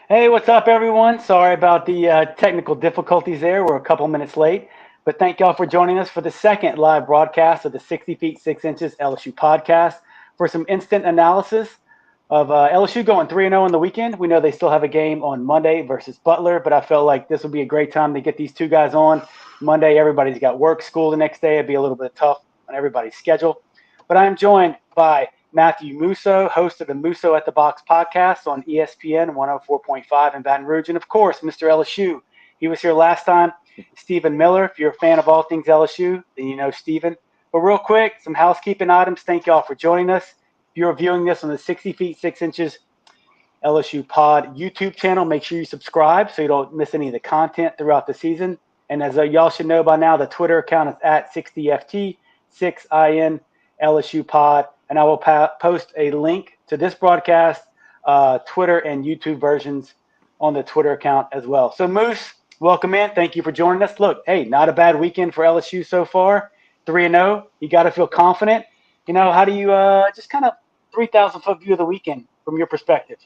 Hey, what's up, everyone? Sorry about the technical difficulties there. We're a couple minutes late, but thank y'all for joining us for the second live broadcast of the 60 Feet 6 Inches LSU podcast for some instant analysis of LSU going 3-0 in the weekend. We know they still have a game on Monday versus Butler, but I felt like this would be a great time to get these two guys on. Monday, everybody's got work, school the next day. It'd be a little bit tough on everybody's schedule. But I am joined by Matthew Musso, host of the Musso at the Box podcast on ESPN 104.5 in Baton Rouge. And, of course, Mr. LSU. He was here last time. Stephen Miller, if you're a fan of all things LSU, then you know Stephen. But real quick, some housekeeping items. Thank you all for joining us. If you're viewing this on the 60 Feet 6 Inches LSU Pod YouTube channel, make sure you subscribe so you don't miss any of the content throughout the season. And as y'all should know by now, the Twitter account is at 60FT, 6IN LSU Pod. And I will post a link to this broadcast, Twitter and YouTube versions on the Twitter account as well. So, Moose, welcome in. Thank you for joining us. Look, hey, not a bad weekend for LSU so far. 3-0. You got to feel confident. You know, how do you just kind of 3,000-foot view of the weekend from your perspective?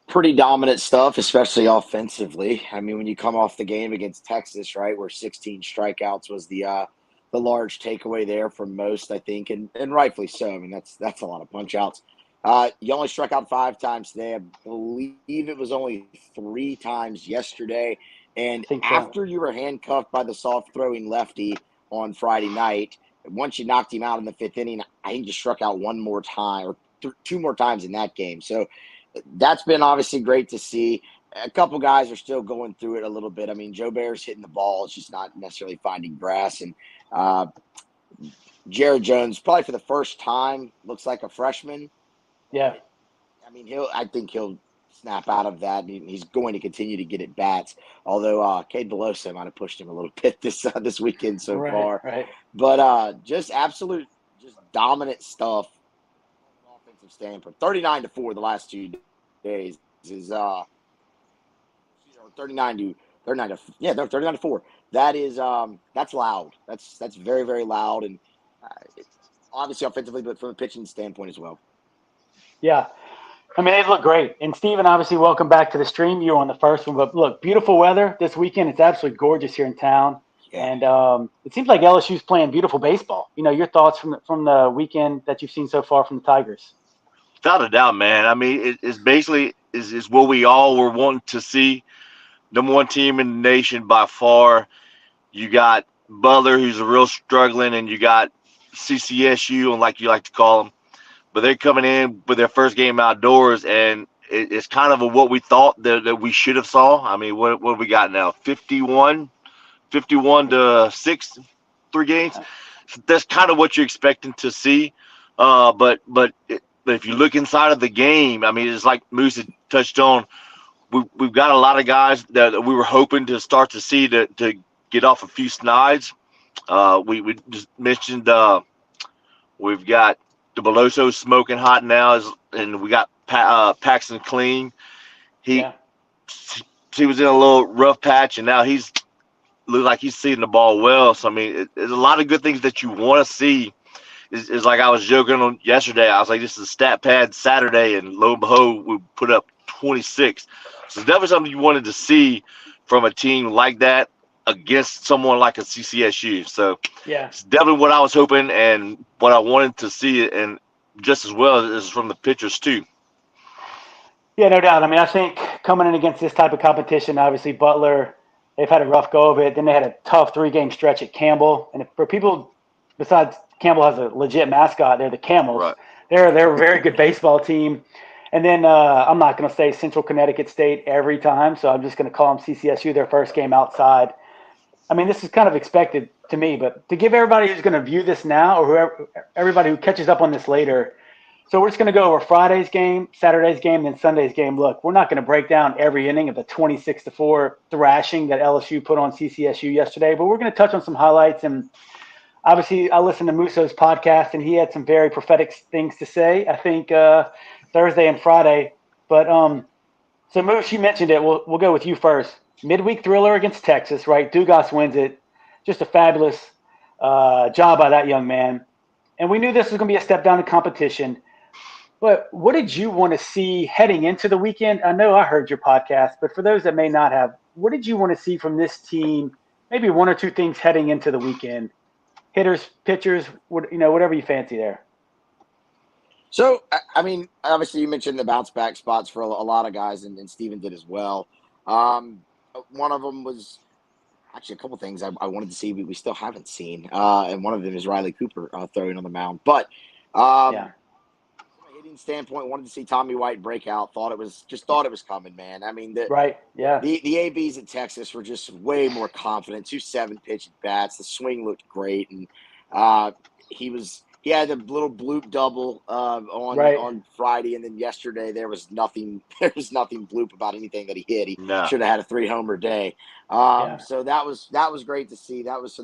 Pretty dominant stuff, especially offensively. I mean, when you come off the game against Texas, right, where 16 strikeouts was the large takeaway there from most, I think, and rightfully so. I mean, that's a lot of punch-outs. You only struck out 5 times today. I believe it was only 3 times yesterday. And after you were handcuffed by the soft-throwing lefty on Friday night, once you knocked him out in the 5th inning, I think you struck out 1 more time or 2 more times in that game. So that's been obviously great to see. A couple guys are still going through it a little bit. I mean, Joe Bear's hitting the ball. It's just not necessarily finding grass. And Jared Jones, probably for the first time, looks like a freshman. Yeah. I mean, I think he'll snap out of that. He's going to continue to get at bats. Although Cade Beloso might have pushed him a little bit this weekend so far. Right. But just absolute, just dominant stuff from an offensive standpoint. 39-4 the last 2 days is 39-4. That is that's loud. That's very, very loud, and obviously offensively, but from a pitching standpoint as well. Yeah. I mean, they look great. And Steven, obviously, welcome back to the stream. You were on the first one. But look, beautiful weather this weekend. It's absolutely gorgeous here in town. Yeah. And it seems like LSU's playing beautiful baseball. You know, your thoughts from the weekend that you've seen so far from the Tigers? Without a doubt, man. I mean, it's basically is what we all were wanting to see. Number 1 team in the nation by far. You got Butler, who's a real struggling, and you got CCSU, and like you like to call them. But they're coming in with their first game outdoors, and it's kind of what we thought that we should have saw. I mean, what we got now? 51 to 6, 3 games. So that's kind of what you're expecting to see. But if you look inside of the game, I mean, it's like Moose had touched on. We've got a lot of guys that we were hoping to start to see to get off a few snides. We just mentioned we've got the Beloso smoking hot now, and we got Paxton Clean. He was in a little rough patch, and now he's looks like he's seeing the ball well. So I mean, there's a lot of good things that you want to see. Is like I was joking on yesterday. I was like, this is a stat pad Saturday, and lo and behold, we put up 26. So it's definitely something you wanted to see from a team like that against someone like a CCSU. So yeah, it's definitely what I was hoping and what I wanted to see, and just as well as from the pitchers too. Yeah, no doubt. I mean, I think coming in against this type of competition, obviously Butler, they've had a rough go of it. Then they had a tough 3-game stretch at Campbell. And for people, besides Campbell has a legit mascot, they're the Camels. Right. They're a very good baseball team. And then I'm not going to say Central Connecticut State every time, so I'm just going to call them CCSU, their first game outside. I mean, this is kind of expected to me, but to give everybody who's going to view this now or everybody who catches up on this later, so we're just going to go over Friday's game, Saturday's game, then Sunday's game. Look, we're not going to break down every inning of the 26-4 thrashing that LSU put on CCSU yesterday, but we're going to touch on some highlights. And obviously, I listened to Musso's podcast, and he had some very prophetic things to say, I think, Thursday and Friday. But so, Moose, you mentioned it. We'll go with you first. Midweek thriller against Texas, right? Dugas wins it. Just a fabulous job by that young man. And we knew this was going to be a step down in competition. But what did you want to see heading into the weekend? I know I heard your podcast, but for those that may not have, what did you want to see from this team? Maybe one or two things heading into the weekend. Hitters, pitchers, whatever you fancy there. So, I mean, obviously, you mentioned the bounce back spots for a lot of guys, and Steven did as well. One of them was actually a couple things I wanted to see, we still haven't seen. And one of them is Riley Cooper throwing on the mound. But Yeah. from a hitting standpoint, wanted to see Tommy White break out. Thought it was coming, man. I mean, Right. Yeah. the ABs at Texas were just way more confident. 2 7-pitch bats. The swing looked great, and he had a little bloop double Right. on Friday, and then yesterday there was nothing bloop about anything that he hit. He No. should have had a 3-homer day. Yeah. So that was great to see. That was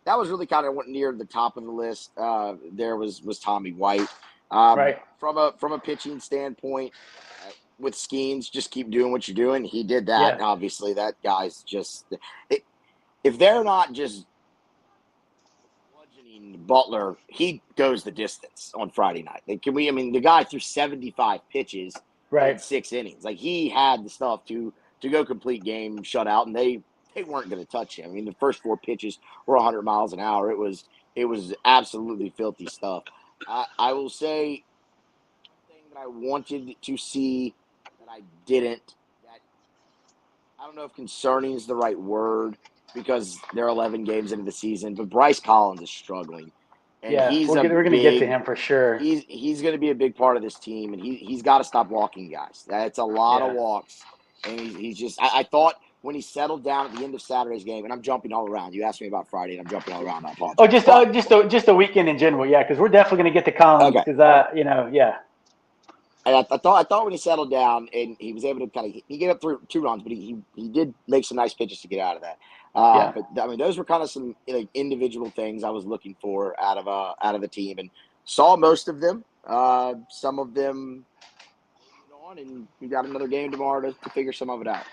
really kind of near the top of the list. There was Tommy White. Right. From a pitching standpoint, with Skeens, just keep doing what you're doing. He did that. Yeah. Obviously, that guy's just if they're not just bludgeoning Butler, he goes the distance on Friday night. The guy threw 75 pitches in Right. 6 innings. Like, he had the stuff to go complete game shutout, and they weren't going to touch him. I mean, the first 4 pitches were 100 miles an hour. It was absolutely filthy stuff. I will say one thing that I wanted to see that I didn't. That I don't know if concerning is the right word because they're 11 games into the season, but Bryce Collins is struggling, and Yeah. he's We're going to get to him for sure. He's going to be a big part of this team, and he's got to stop walking guys. That's a lot of walks, and he's just. I thought when he settled down at the end of Saturday's game, and I'm jumping all around. You asked me about Friday, and I'm jumping all around. I apologize. Just a weekend in general, yeah, because we're definitely going to get to Collins because yeah. And I thought when he settled down and he was able to he gave up 2 runs, but he did make some nice pitches to get out of that. But I mean, those were kind of some individual things I was looking for out of the team, and saw most of them. Some of them on, and we got another game tomorrow to figure some of it out.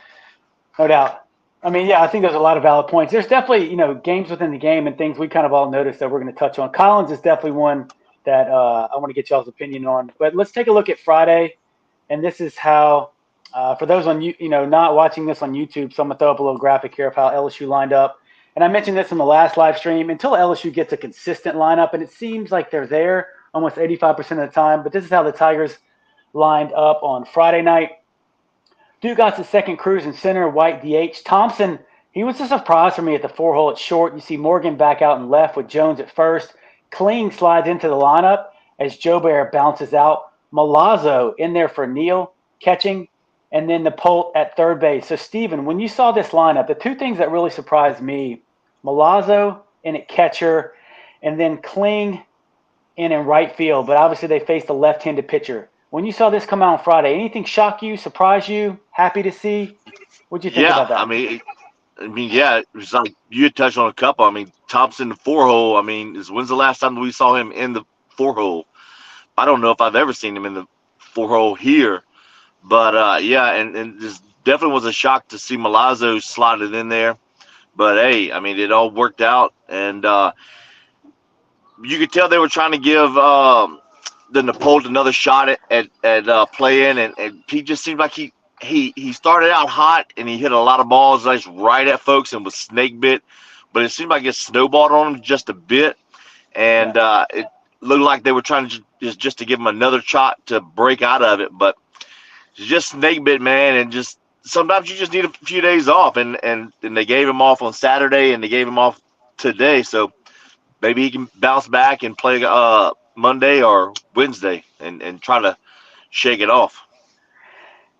No doubt. I mean, yeah, I think there's a lot of valid points. There's definitely, games within the game and things we kind of all noticed that we're going to touch on. Collins is definitely one that I want to get y'all's opinion on. But let's take a look at Friday. And this is how, for those on not watching this on YouTube, so I'm going to throw up a little graphic here of how LSU lined up. And I mentioned this in the last live stream. Until LSU gets a consistent lineup, and it seems like they're there almost 85% of the time. But this is how the Tigers lined up on Friday night. Dugas at second, Cruz in center, White DH. Thompson, he was a surprise for me at the 4-hole at short. You see Morgan back out and left with Jones at first. Kling slides into the lineup as Joe Bear bounces out. Milazzo in there for Neal catching, and then Napolt at third base. So, Steven, when you saw this lineup, the 2 things that really surprised me, Milazzo in at catcher, and then Kling in right field. But obviously they faced a left-handed pitcher. When you saw this come out on Friday, anything shock you, surprise you, happy to see? What'd you think about that? I mean, yeah, it was like you had touched on a couple. I mean, Thompson, the 4-hole. I mean, when's the last time we saw him in the 4-hole? I don't know if I've ever seen him in the 4-hole here. But, yeah, and this definitely was a shock to see Milazzo slotted in there. But, hey, I mean, it all worked out. And you could tell they were trying to give the Napolt another shot at playing, and he just seemed like he started out hot and he hit a lot of balls like right at folks and was snake bit, but it seemed like it snowballed on him just a bit, and it looked like they were trying to just to give him another shot to break out of it, but it's just snake bit, man, and just sometimes you just need a few days off, and they gave him off on Saturday and they gave him off today, so maybe he can bounce back and play Monday or Wednesday and try to shake it off.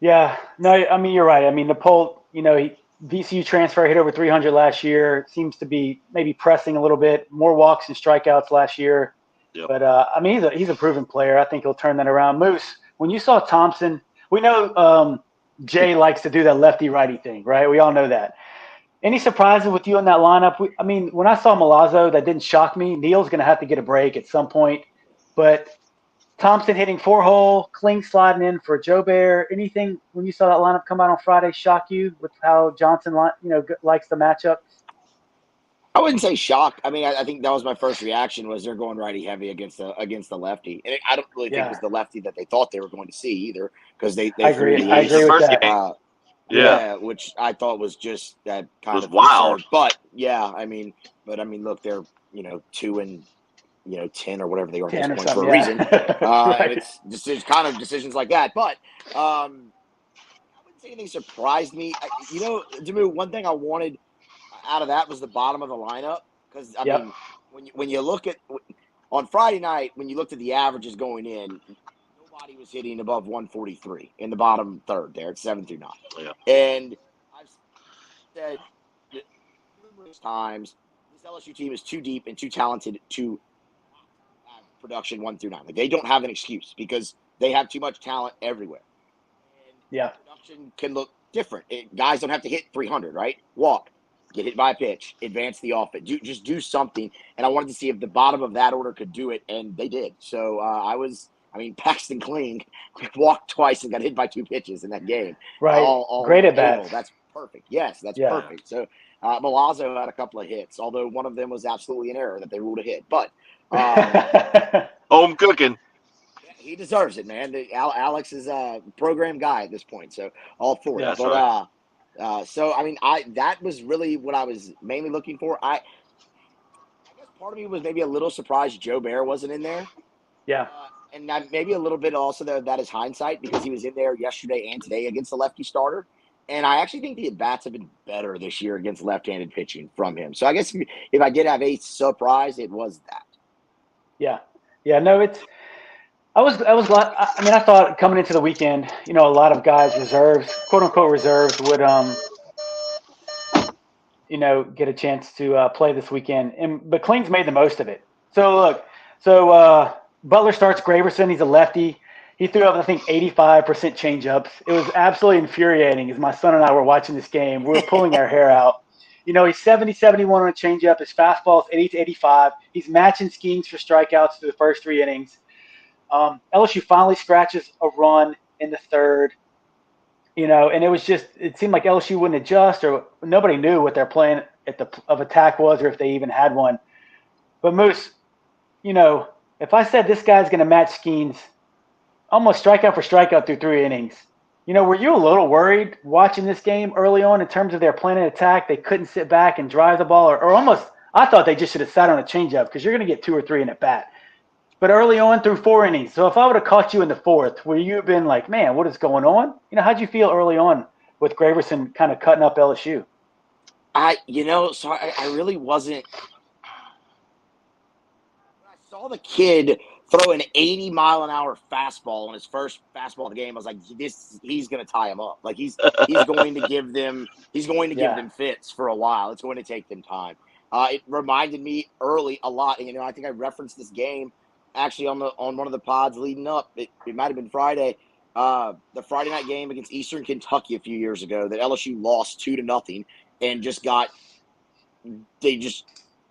Yeah, no, I mean, you're right. I mean, Napolt, VCU transfer, hit over 300 last year, seems to be maybe pressing a little bit, more walks and strikeouts last year. Yep. But, I mean, he's a proven player. I think he'll turn that around. Moose, when you saw Thompson, we know Jay likes to do that lefty-righty thing, right? We all know that. Any surprises with you in that lineup? I mean, when I saw Milazzo, that didn't shock me. Neal's going to have to get a break at some point. But Thompson hitting 4-hole, Kling sliding in for Joe Bear. Anything when you saw that lineup come out on Friday shock you with how Johnson likes the matchup? I wouldn't say shocked. I mean, I think that was my first reaction was they're going righty heavy against the lefty, and I don't really think it Yeah, was the lefty that they thought they were going to see either because they I threw agree. the I It's the agree ace. with first that. game. Yeah, Yeah, Yeah, which I thought was just that it kind was of wild. absurd. But yeah, look, they're 2-10 or whatever they are at this 10 or point for something. a reason, Yeah, and right. it's just kind of decisions like that. But I wouldn't say anything surprised me. Demu, one thing I wanted out of that was the bottom of the lineup because I Yep. mean, when you look at on Friday night when you looked at the averages going in, nobody was hitting above 143 in the bottom third there at 7 through 9, Yeah. and I've said numerous times this LSU team is too deep and too talented to have production 1 through 9. Like they don't have an excuse because they have too much talent everywhere, and Yeah. production can look different. Guys don't have to hit 300, right? Walk, get hit by a pitch, advance the offense, just do something. And I wanted to see if the bottom of that order could do it, and they did. So Paxton Kling walked twice and got hit by 2 pitches in that game. Right. All Great at able. bats. That's perfect. Yes, that's Yeah. Yeah. perfect. So Milazzo had a couple of hits, although one of them was absolutely an error that they ruled a hit. But Home cooking. he deserves it, man. Alex is a program guy at this point, so all for Yeah, it. that's But right. that was really what I was mainly looking for. I guess part of me was maybe a little surprised Joe Bear wasn't in there, Yeah. and maybe a little bit also that is hindsight because he was in there yesterday and today against the lefty starter. And I actually think the at bats have been better this year against left-handed pitching from him. So I guess if I did have a surprise, it was that. Yeah. Yeah. No, I was I mean, I thought coming into the weekend, a lot of guys reserves, quote unquote reserves would, get a chance to play this weekend. But Kling's made the most of it. So look, Butler starts Graverson. He's a lefty. He threw up, I think, 85% changeups. It was absolutely infuriating as my son and I were watching this game. We were pulling our hair out. He's 70-71 on a changeup. His fastball is 80-85. He's matching schemes for strikeouts through the first 3 innings. LSU finally scratches a run in the third. And it seemed like LSU wouldn't adjust, or nobody knew what their plan of attack was, or if they even had one. But Moose, if I said this guy's going to match Skeens almost strikeout for strikeout through 3 innings, were you a little worried watching this game early on in terms of their plan of attack? They couldn't sit back and drive the ball, or almost, I thought they just should have sat on a changeup because you're going to get 2 or 3 in at bat. But early on through 4 innings. So if I would have caught you in the fourth, would you have been like, man, what is going on? How'd you feel early on with Graverson kind of cutting up LSU? I really wasn't. When I saw the kid throw an 80-mile-an-hour fastball on his first fastball of the game, I was like, he's going to tie him up. Like he's going to give them Yeah. fits for a while. It's going to take them time. It reminded me early a lot. And, I think I referenced this game actually on one of the pods leading up. It might have been Friday. The Friday night game against Eastern Kentucky a few years ago that LSU lost 2-0 and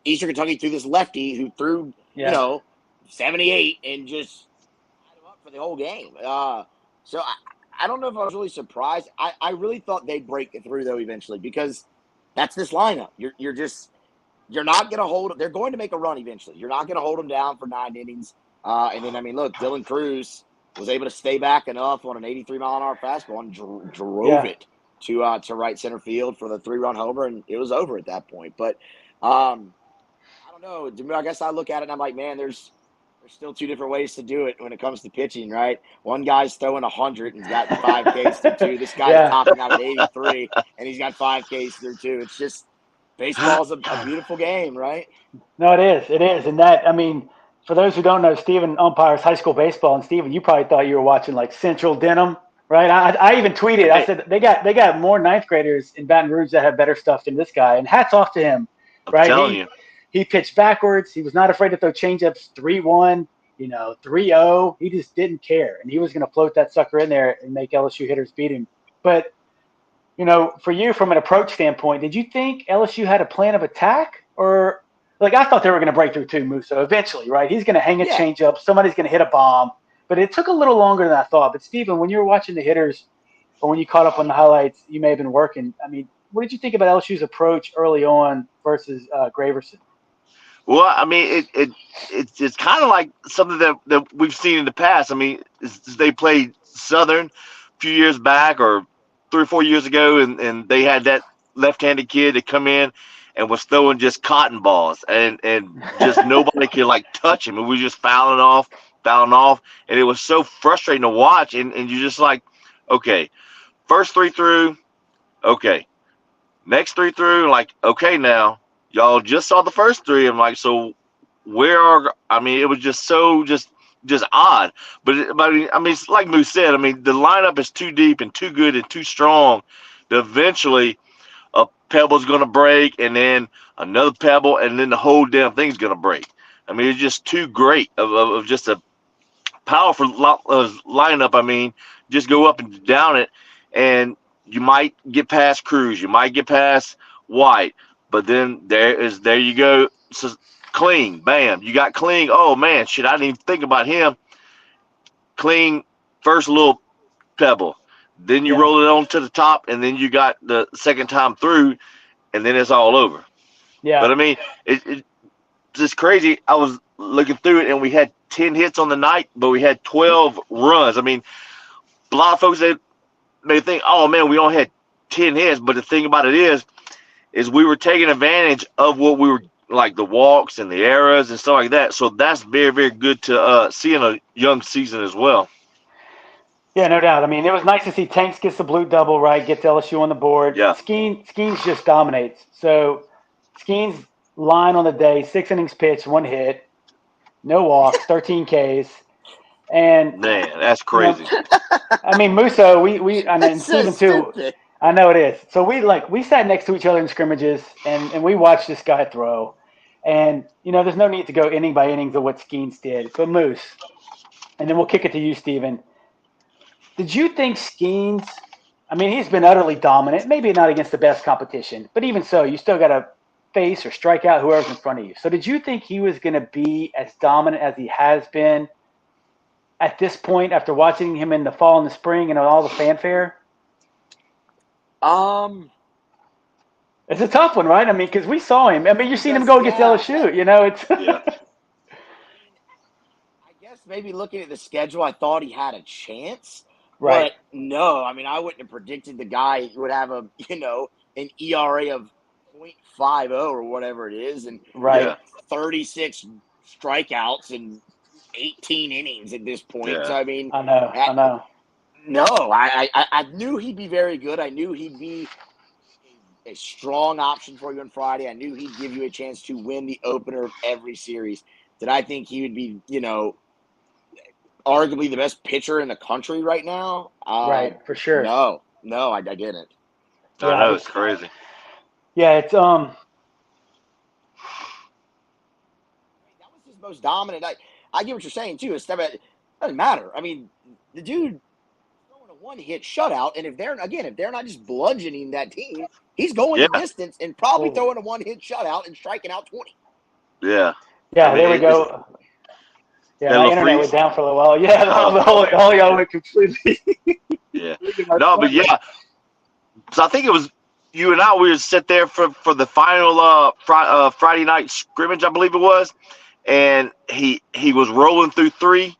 Eastern Kentucky threw this lefty who threw, Yeah. 78 and just tied him up for the whole game. So I don't know if I was really surprised. I really thought they'd break it through though eventually because that's this lineup. You're not going to hold them. They're going to make a run eventually. You're not going to hold them down for 9 innings. And then, look, Dylan Cruz was able to stay back enough on an 83-mile-an-hour fastball and drove Yeah. it to right center field for the 3-run homer, and it was over at that point. But I don't know. I guess I look at it and I'm like, man, there's still 2 different ways to do it when it comes to pitching, right? One guy's throwing 100 and he's got 5 Ks through 2. This guy's Yeah. topping out at 83 and he's got 5 Ks through 2. It's just baseball's a beautiful game, right? No, it is. It is. And for those who don't know, Steven umpires high school baseball. And Steven, you probably thought you were watching like Central Denham, right? I even tweeted, I said, they got more ninth graders in Baton Rouge that have better stuff than this guy. And hats off to him, I'm right? telling you. He pitched backwards. He was not afraid to throw changeups 3-1, 3-0. He just didn't care. And he was going to float that sucker in there and make LSU hitters beat him. But, for you from an approach standpoint, did you think LSU had a plan of attack? Or, like, I thought they were going to break through too, Musso, eventually, right? He's going to hang a Yeah. changeup. Somebody's going to hit a bomb. But it took a little longer than I thought. But, Steven, when you were watching the hitters or when you caught up on the highlights, you may have been working. what did you think about LSU's approach early on versus Graverson? Well, I mean, it's kind of like something that we've seen in the past. I mean, they played Southern a few years back or 3 or 4 years ago, and they had that left-handed kid that come in and was throwing just cotton balls, and just nobody could like touch him. It was just fouling off, and it was so frustrating to watch. And you're just like, okay, first three through, okay, next three through, like, okay, now y'all just saw the first three. I'm like, so where are? I mean, it was just so just odd. But I mean, it's like Moose said. I mean, the lineup is too deep and too good and too strong that eventually a pebble's gonna break, and then another pebble, and then the whole damn thing's gonna break. I mean, it's just too great of just a powerful lineup. I mean, just go up and down it, and you might get past Cruz, you might get past White, but then there you go. So Kling, bam, you got Kling. Oh man, shit, I didn't even think about him. Kling, first little pebble, then you roll it on to the top, and then you got the second time through, and then it's all over. Yeah. But I mean, it's just crazy. I was looking through it, and we had 10 hits on the night, but we had 12 runs. I mean, a lot of folks may think, oh man, we only had 10 hits, but the thing about it is we were taking advantage of what we were like, the walks and the errors and stuff like that. So that's very, very good to see in a young season as well. Yeah, no doubt. I mean, it was nice to see Tanks gets the blue double, right, gets LSU on the board. Yeah. Skeens just dominates. So Skeens' line on the day, 6 innings pitched, 1 hit, no walks, 13 Ks. And man, that's crazy. I mean, Musso, we and Steven too. Stupid. I know it is. So we sat next to each other in scrimmages, and we watched this guy throw. And there's no need to go inning by innings of what Skeens did. But Moose, and then we'll kick it to you, Steven. Did you think Skeens? I mean, he's been utterly dominant. Maybe not against the best competition, but even so, you still got to face or strike out whoever's in front of you. So did you think he was going to be as dominant as he has been at this point after watching him in the fall and the spring and all the fanfare? It's a tough one, right? I mean, because we saw him. I mean, you've seen him go against LSU. It's. Yeah. I guess maybe looking at the schedule, I thought he had a chance. Right. But no, I mean, I wouldn't have predicted the guy would have an ERA of 0.50 or whatever it is, and 36 strikeouts and 18 innings at this point. Yeah. So I mean, I know. No, I knew he'd be very good. I knew he'd be a strong option for you on Friday. I knew he'd give you a chance to win the opener of every series. Did I think he would be, arguably the best pitcher in the country right now? Right, for sure. No, I didn't. I know, it's crazy. Yeah, it's That was his most dominant. I get what you're saying too. It doesn't matter. I mean, the dude throwing a one-hit shutout, and if they're not just bludgeoning that team, he's going the distance and probably throwing a one-hit shutout and striking out 20. Yeah. Yeah, there we go. Yeah, my internet went down for a little while. Yeah, all y'all went completely. Yeah. No, but yeah. So I think it was you and I. We were sit there for the final Friday night scrimmage, I believe it was, and he was rolling through 3.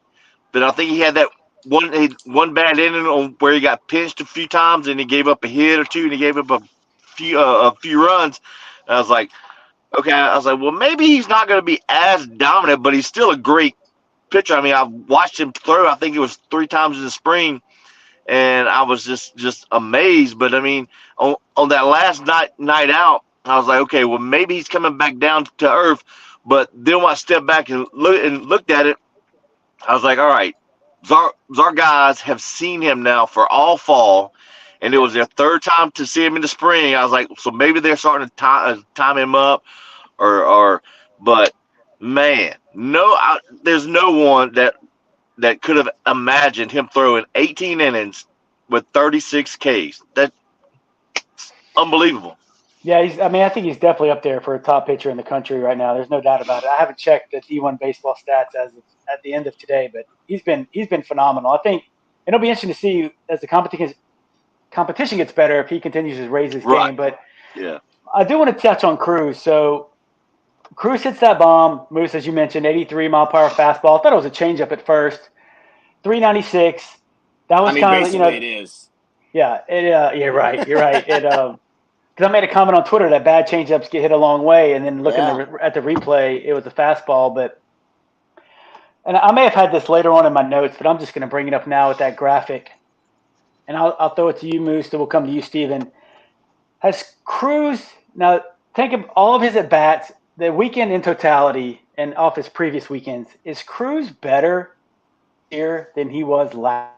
But I think he had that one bad inning on where he got pinched a few times, and he gave up a hit or two, and he gave up a few runs. And I was like, okay. I was like, well, maybe he's not going to be as dominant, but he's still a great pitcher. I mean, I watched him throw. I think it was 3 times in the spring, and I was just amazed. But I mean, on that last night out, I was like, okay, well, maybe he's coming back down to earth. But then when I stepped back and looked at it, I was like, all right, our guys have seen him now for all fall, and it was their 3rd time to see him in the spring. I was like, so maybe they're starting to time him up, but man, there's no one that could have imagined him throwing 18 innings with 36 Ks. That's unbelievable. Yeah, I think he's definitely up there for a top pitcher in the country right now. There's no doubt about it. I haven't checked the D1 baseball stats as of at the end of today, but he's been phenomenal. I think it'll be interesting to see as the competition competition gets better if he continues to raise his Right. game. But Yeah. I do want to touch on Cruz. So Cruz hits that bomb. Moose, as you mentioned, 83-mile-per-hour fastball. I thought it was a changeup at first. 396. That was kind of, basically it is. Yeah, you're right. You're right. Because I made a comment on Twitter that bad changeups get hit a long way, and then looking at the replay, it was a fastball. And I may have had this later on in my notes, but I'm just going to bring it up now with that graphic. And I'll throw it to you, Moose, then we'll come to you, Steven. Has Cruz, now think of all of his at-bats, the weekend in totality and off his previous weekends, is Cruz better here than he was last?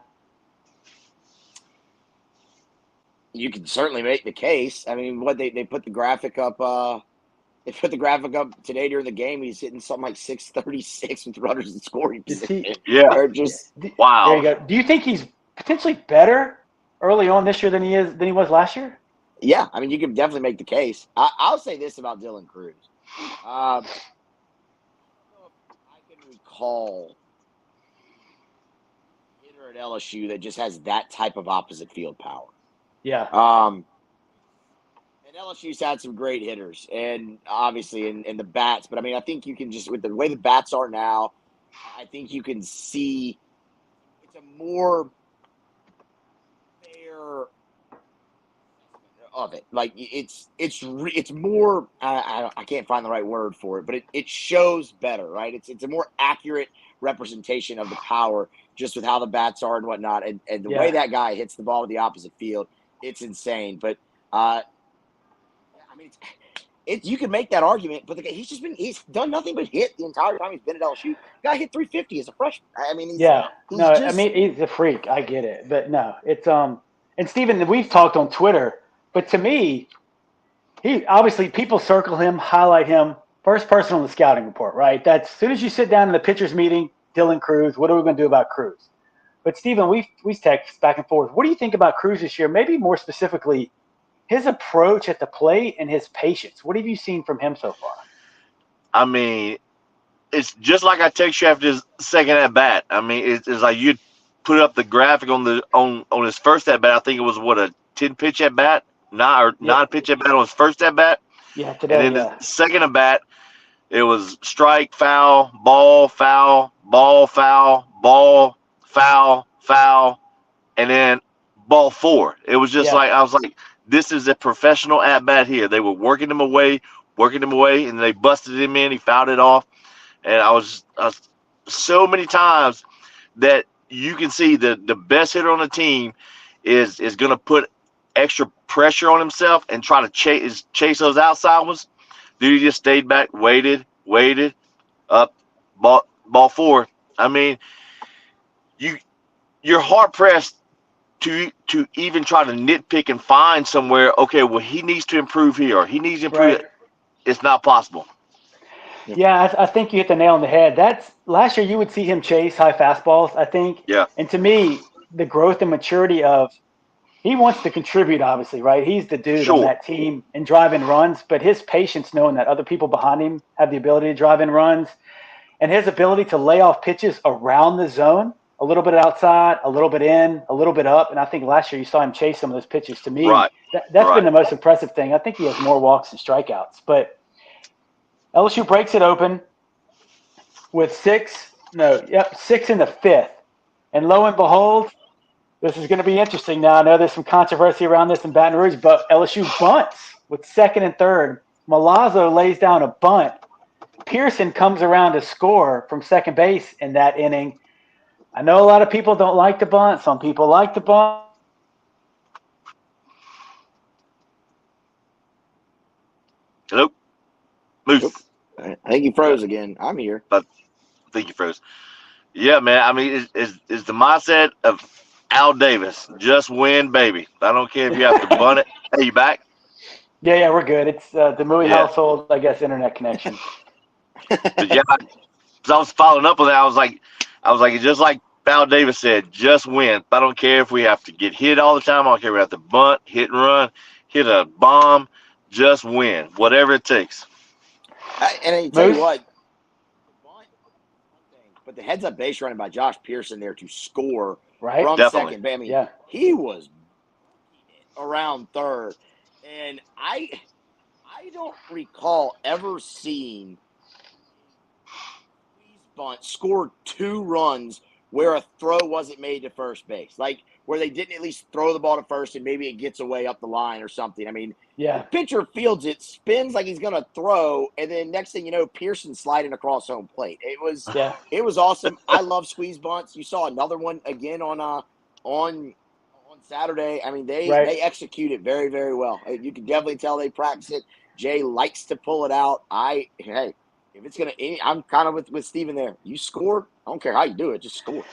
You can certainly make the case. I mean, what they put the graphic up. They put the graphic up today during the game. He's hitting something like 636 with runners in scoring position. Yeah. They're just Wow. There you go. Do you think he's potentially better early on this year than he was last year? Yeah, I mean, you can definitely make the case. I'll say this about Dylan Cruz. I can recall a hitter at LSU that just has that type of opposite field power. Yeah. And LSU's had some great hitters, and obviously in the bats. But I mean, I think you can just, with the way the bats are now, I think you can see it's a more fair of it. Like it's more. I can't find the right word for it, but it shows better, right? It's a more accurate representation of the power, just with how the bats are and whatnot, and the way that guy hits the ball with the opposite field, it's insane. But I mean, you can make that argument, but he's done nothing but hit the entire time he's been at LSU. Guy hit 350 as a freshman. I mean, he's a freak. I get it, but no, it's And Steven, we've talked on Twitter, but to me, he obviously people circle him, highlight him, first person on the scouting report, right? That's as soon as you sit down in the pitchers meeting, Dylan Cruz. What are we going to do about Cruz? But Steven, we text back and forth. What do you think about Cruz this year? Maybe more specifically, his approach at the plate and his patience. What have you seen from him so far? I mean, it's just like I text you after his second at bat. I mean, it's like you put up the graphic on his first at bat. I think it was a 10-pitch at bat, 9-pitch at bat on his first at bat. Yeah, today. And then the second at bat, it was strike, foul, ball, foul, ball, foul, ball, foul, foul, and then ball 4. It was just like I was like, this is a professional at bat here. They were working him away, and they busted him in. He fouled it off, and I was so many times that you can see the best hitter on the team is going to put extra pressure on himself and try to chase those outside ones. Dude, he just stayed back, waited, up, ball 4. I mean, you're hard pressed to even try to nitpick and find somewhere. Okay, well, he needs to improve here, or he needs to improve. Right. It's not possible. Yeah, I think you hit the nail on the head. That's last year you would see him chase high fastballs, I think. Yeah. And to me, the growth and maturity of he wants to contribute, obviously, right? He's the dude on that team and driving runs, but his patience knowing that other people behind him have the ability to drive in runs and his ability to lay off pitches around the zone, a little bit outside, a little bit in, a little bit up. And I think last year you saw him chase some of those pitches. To me, that's been the most impressive thing. I think he has more walks and strikeouts. But LSU breaks it open with 6 in the 5th. And lo and behold, this is going to be interesting now. I know there's some controversy around this in Baton Rouge, but LSU bunts with 2nd and 3rd. Malazzo lays down a bunt. Pearson comes around to score from second base in that inning. I know a lot of people don't like the bunt. Some people like the bunt. Hello? Moose. I think you froze again. I'm here. But I think you froze. Yeah, man. I mean, it's the mindset of Al Davis. Just win, baby. I don't care if you have to bunt it. Hey, you back? Yeah, we're good. It's the Mui household, I guess, internet connection. But yeah, I was following up on that. I was like, just like Al Davis said, just win. I don't care if we have to get hit all the time. I don't care if we have to bunt, hit and run, hit a bomb. Just win, whatever it takes. And I tell you what, but the heads-up base running by Josh Pearson there to score from second. I mean, he was around third. And I don't recall ever seeing squeeze bunt scored 2 runs where a throw wasn't made to first base. Like where they didn't at least throw the ball to first and maybe it gets away up the line or something. I mean, the pitcher fields it, spins like he's going to throw, and then next thing you know, Pearson's sliding across home plate. It was awesome. I love squeeze bunts. You saw another one again on Saturday. I mean, they execute it very, very well. You can definitely tell they practice it. Jay likes to pull it out. If it's gonna, I'm kind of with Steven there. You score, I don't care how you do it, just score.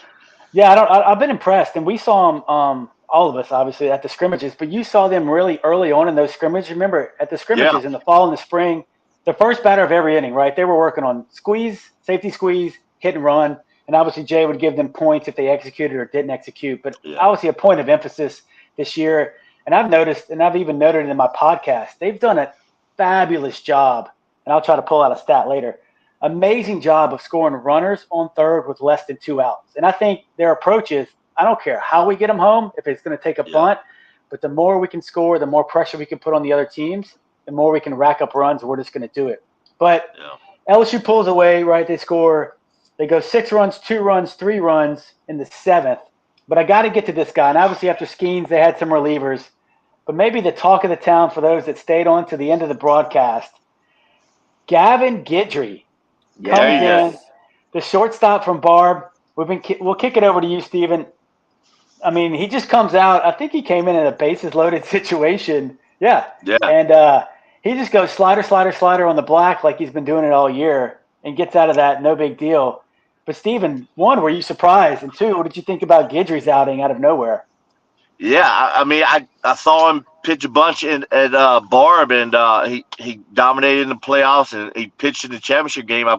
Yeah, I've been impressed, and we saw them. All of us, obviously, at the scrimmages, but you saw them really early on in those scrimmages. Remember, at the scrimmages in the fall and the spring, the first batter of every inning, right? They were working on squeeze, safety squeeze, hit and run, and obviously Jay would give them points if they executed or didn't execute. But obviously, a point of emphasis this year, and I've noticed, and I've even noted it in my podcast, they've done a fabulous job, and I'll try to pull out a stat later. Amazing job of scoring runners on third with less than 2 outs, and I think their approach is, I don't care how we get them home, if it's going to take a bunt, but the more we can score, the more pressure we can put on the other teams, the more we can rack up runs, and we're just going to do it. But LSU pulls away, right? They go 6 runs, 2 runs, 3 runs in the 7th. But I got to get to this guy. And obviously after Skeens, they had some relievers. But maybe the talk of the town for those that stayed on to the end of the broadcast, Gavin Guidry comes in, the shortstop from Barb. We'll kick it over to you, Steven. I mean, he just comes out. I think he came in a bases-loaded situation. Yeah. And he just goes slider, slider, slider on the black like he's been doing it all year and gets out of that, no big deal. But, Steven, 1, were you surprised? And 2, what did you think about Guidry's outing out of nowhere? Yeah, I mean, I saw him pitch a bunch at Barb, and he dominated in the playoffs, and he pitched in the championship game. I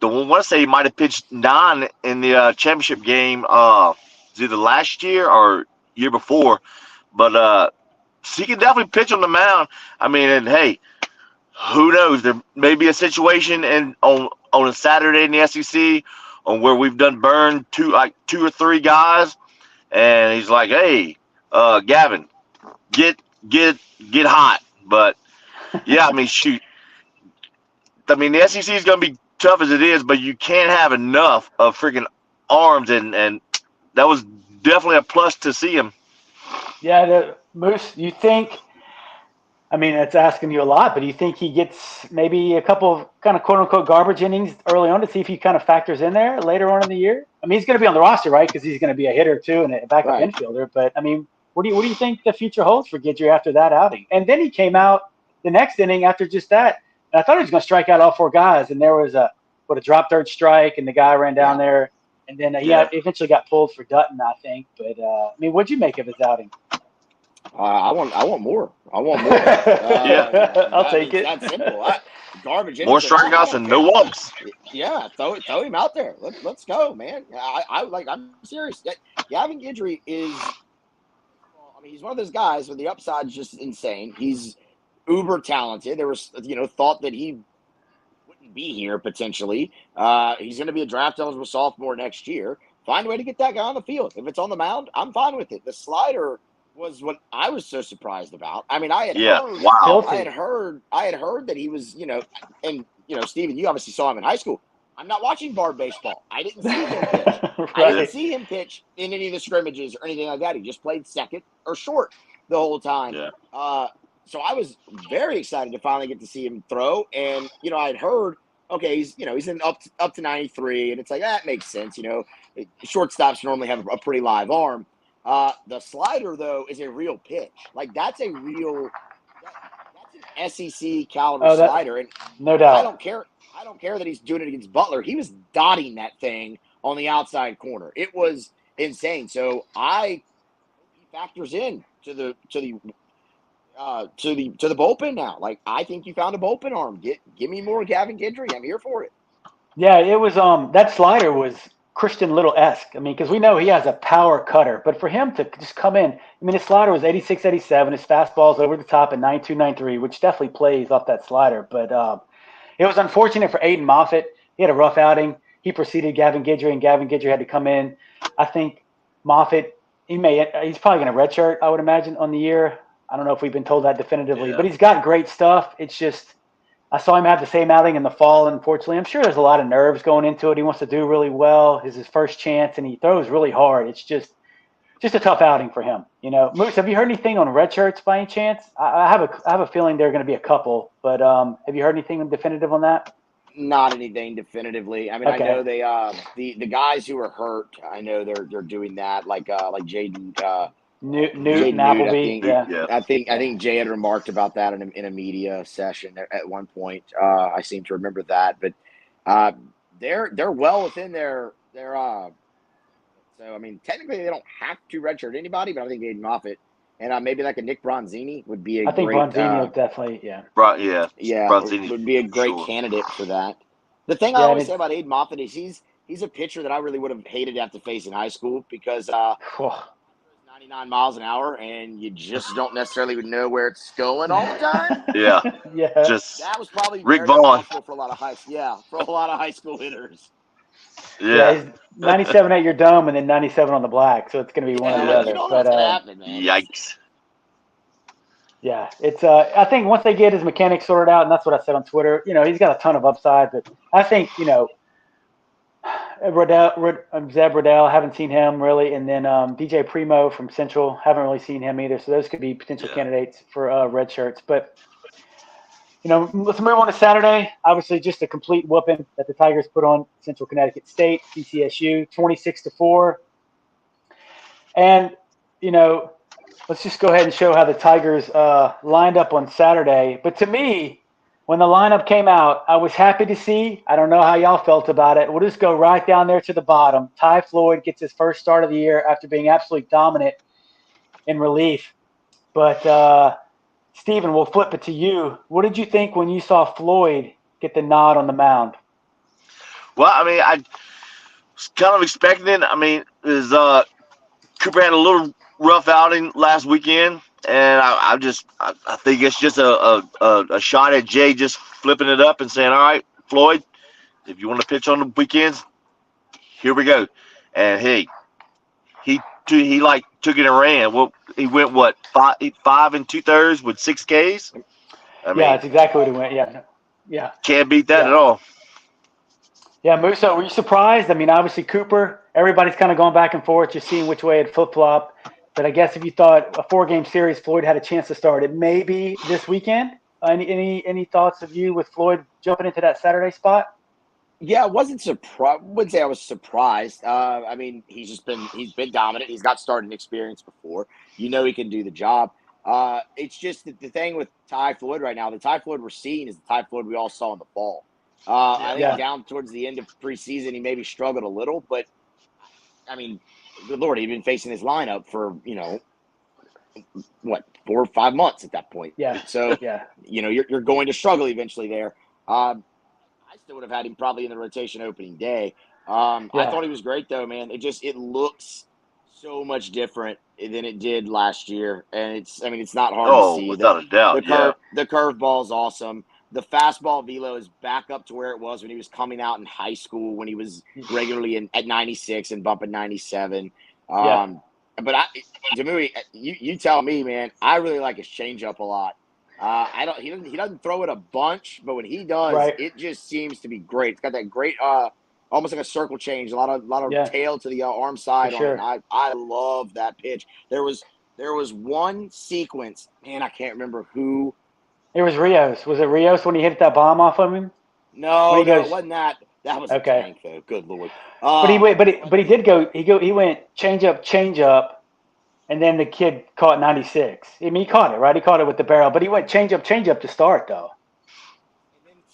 want to say he might have pitched 9 in the championship game. It's either last year or year before, but he can definitely pitch on the mound. I mean, and hey, who knows? There may be a situation on a Saturday in the SEC on where we've done burned 2 or 3 guys, and he's like, "Hey, Gavin, get hot." But yeah, I mean, shoot. I mean, the SEC is going to be tough as it is, but you can't have enough of freaking arms, and that was definitely a plus to see him. Yeah, Moose, you think, I mean, it's asking you a lot, but do you think he gets maybe a couple of kind of quote-unquote garbage innings early on to see if he kind of factors in there later on in the year? I mean, he's going to be on the roster, right, because he's going to be a hitter too and a backup infielder. But, I mean, what do you think the future holds for Guidry after that outing? And then he came out the next inning after just that, and I thought he was going to strike out all 4 guys, and there was a drop third strike, and the guy ran down there. And then he eventually got pulled for Dutton, I think. But, I mean, what'd you make of his outing? I want more. I want more. I'll take it. That's simple. Garbage. More strikeouts and no walks. Yeah, throw him out there. Let's go, man. I'm serious. Gavin Guidry is. I mean, he's one of those guys where the upside's just insane. He's uber talented. There was thought that he wouldn't be here potentially. He's going to be a draft eligible sophomore next year. Find a way to get that guy on the field. If it's on the mound, I'm fine with it. The slider was what I was so surprised about. I mean, I had heard that he was, and Steven, you obviously saw him in high school. I'm not watching Barb baseball. I didn't see him pitch. I didn't see him pitch in any of the scrimmages or anything like that. He just played second or short the whole time. Yeah. So I was very excited to finally get to see him throw. And, I had heard, okay, he's in up to 93, and it's like, that makes sense. Shortstops normally have a pretty live arm. The slider, though, is a real pitch. Like, that's an SEC caliber slider. And no doubt. I don't care that he's doing it against Butler. He was dotting that thing on the outside corner. It was insane. So he factors in to the bullpen now. Like, I think you found a bullpen arm. Give me more Gavin Guidry. I'm here for it. Yeah, it was that slider was Christian Little-esque. I mean, because we know he has a power cutter, but for him to just come in, I mean, his slider was 86, 87. His fastball's over the top at 92, 93, which definitely plays off that slider. But it was unfortunate for Aiden Moffitt. He had a rough outing. He preceded Gavin Guidry, and Gavin Guidry had to come in. I think Moffitt he's probably going to redshirt, I would imagine, on the year. I don't know if we've been told that definitively, Yeah. but he's got great stuff. It's just I saw him have the same outing in the fall. Unfortunately, I'm sure there's a lot of nerves going into it. He wants to do really well. It's his first chance, and he throws really hard. It's just a tough outing for him. Moose, have you heard anything on red shirts by any chance? I have a feeling there are going to be a couple, but have you heard anything definitive on that? Not anything definitively. I mean, Okay. I know they the guys who are hurt. I know they're doing that. Like Jaden Newt and Jaden Appleby. I think. Yeah. I think Jay had remarked about that in a media session at one point. I seem to remember that, but they're well within their. So I mean, technically they don't have to redshirt anybody, but I think Aiden Moffitt and maybe like a Nick Bronzini would be a I think great. Bronzini would definitely, yeah. Bronzini Would be a great sure. candidate for that. The thing I always say about Aiden Moffitt is he's a pitcher that I really would have hated to have to face in high school because 99 miles an hour and you just don't necessarily know where it's going all the time. Yeah. Yeah. That was probably Rick very Vaughn stressful for a lot of high school hitters. Yeah, he's 97 at your dome and then 97 on the black, so it's going to be one or the other. You don't know what's going to happen, man. Yikes. Yeah, it's. I think once they get his mechanics sorted out, and that's what I said on Twitter. He's got a ton of upside, but I think Zeb Riddell, haven't seen him really, and then DJ Primo from Central, haven't really seen him either. So those could be potential candidates for red shirts. But let's move on to Saturday. Obviously, just a complete whooping that the Tigers put on Central Connecticut State, CCSU, 26-4. And let's just go ahead and show how the Tigers lined up on Saturday. But to me, when the lineup came out, I was happy to see. I don't know how y'all felt about it. We'll just go right down there to the bottom. Ty Floyd gets his first start of the year after being absolutely dominant in relief. But Steven, we'll flip it to you. What did you think when you saw Floyd get the nod on the mound? Well, I mean, I was kind of expecting it. I mean, Cooper had a little rough outing last weekend, and I think it's just a shot at Jay just flipping it up and saying, all right, Floyd, if you want to pitch on the weekends, here we go. And hey, he took it and ran. Well, he went 5 2/3 with 6 Ks. I mean, that's exactly what he went. Yeah. Can't beat that at all. Yeah, Musa, were you surprised? I mean, obviously Cooper, everybody's kind of going back and forth, just seeing which way it flip-flop. But I guess if you thought a 4-game series, Floyd had a chance to start it, maybe this weekend. Any thoughts of you with Floyd jumping into that Saturday spot? Yeah, I wasn't surprised. Wouldn't say I was surprised. I mean, he's been dominant. He's got starting experience before. He can do the job. It's just that the thing with Ty Floyd right now, the Ty Floyd we're seeing is the Ty Floyd we all saw in the fall. I think down towards the end of preseason, he maybe struggled a little, but I mean, good Lord, he'd been facing his lineup for 4 or 5 months at that point. Yeah. So you're going to struggle eventually there. I still would have had him probably in the rotation opening day. I thought he was great though, man. It looks so much different than it did last year, and it's not hard to see. Without a doubt. The curveball is awesome. The fastball velo is back up to where it was when he was coming out in high school, when he was regularly at 96 and bumping 97. But Jamui, you tell me, man. I really like his changeup a lot. He doesn't throw it a bunch, but when he does, it just seems to be great. It's got that great, almost like a circle change, a lot of tail to the arm side on it. I love that pitch. There was one sequence, man, I can't remember who. It was Rios. Was it Rios when he hit that bomb off of him? No, it wasn't that. That was a tank, though. Good Lord. But he did go. He went change up. And then the kid caught 96. I mean, he caught it, right? He caught it with the barrel, but he went change up to start, though.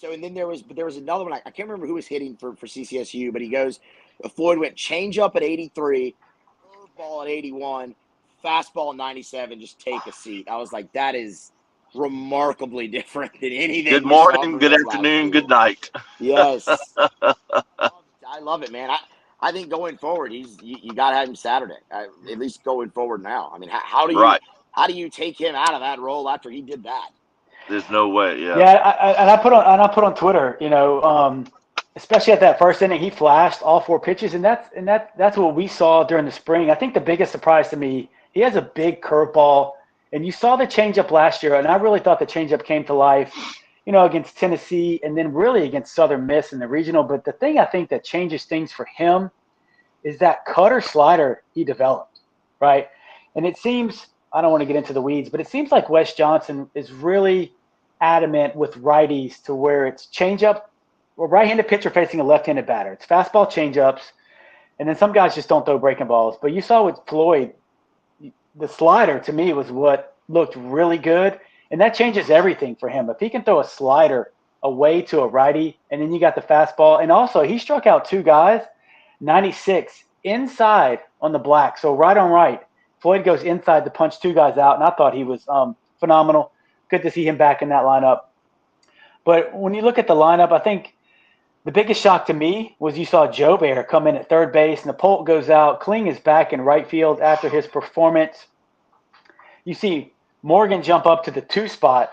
And then there was another one. I can't remember who was hitting for CCSU, but Floyd went change up at 83, curveball at 81, fastball 97. Just take a seat. I was like, that is remarkably different than anything. Good morning, good afternoon, good night. Yes, I love it, man. I think going forward, you got to have him Saturday. At least going forward now. I mean, how do you take him out of that role after he did that? There's no way. Yeah. Yeah, I put on Twitter. especially at that first inning, he flashed all 4 pitches, and that's what we saw during the spring. I think the biggest surprise to me, he has a big curveball, and you saw the changeup last year, and I really thought the changeup came to life, against Tennessee and then really against Southern Miss in the regional. But the thing I think that changes things for him is that cutter slider he developed, right? And it seems, I don't want to get into the weeds, but it seems like Wes Johnson is really adamant with righties to where it's changeup, or right-handed pitcher facing a left-handed batter. It's fastball changeups, and then some guys just don't throw breaking balls. But you saw with Floyd, the slider to me was what looked really good, and that changes everything for him. If he can throw a slider away to a righty, and then you got the fastball, and also he struck out 2 guys, 96 inside on the black, so right on right. Floyd goes inside to punch 2 guys out, and I thought he was phenomenal. Good to see him back in that lineup. But when you look at the lineup, I think the biggest shock to me was you saw Joe Bear come in at third base, and the Polt goes out. Kling is back in right field after his performance. You see Morgan jump up to the 2 spot.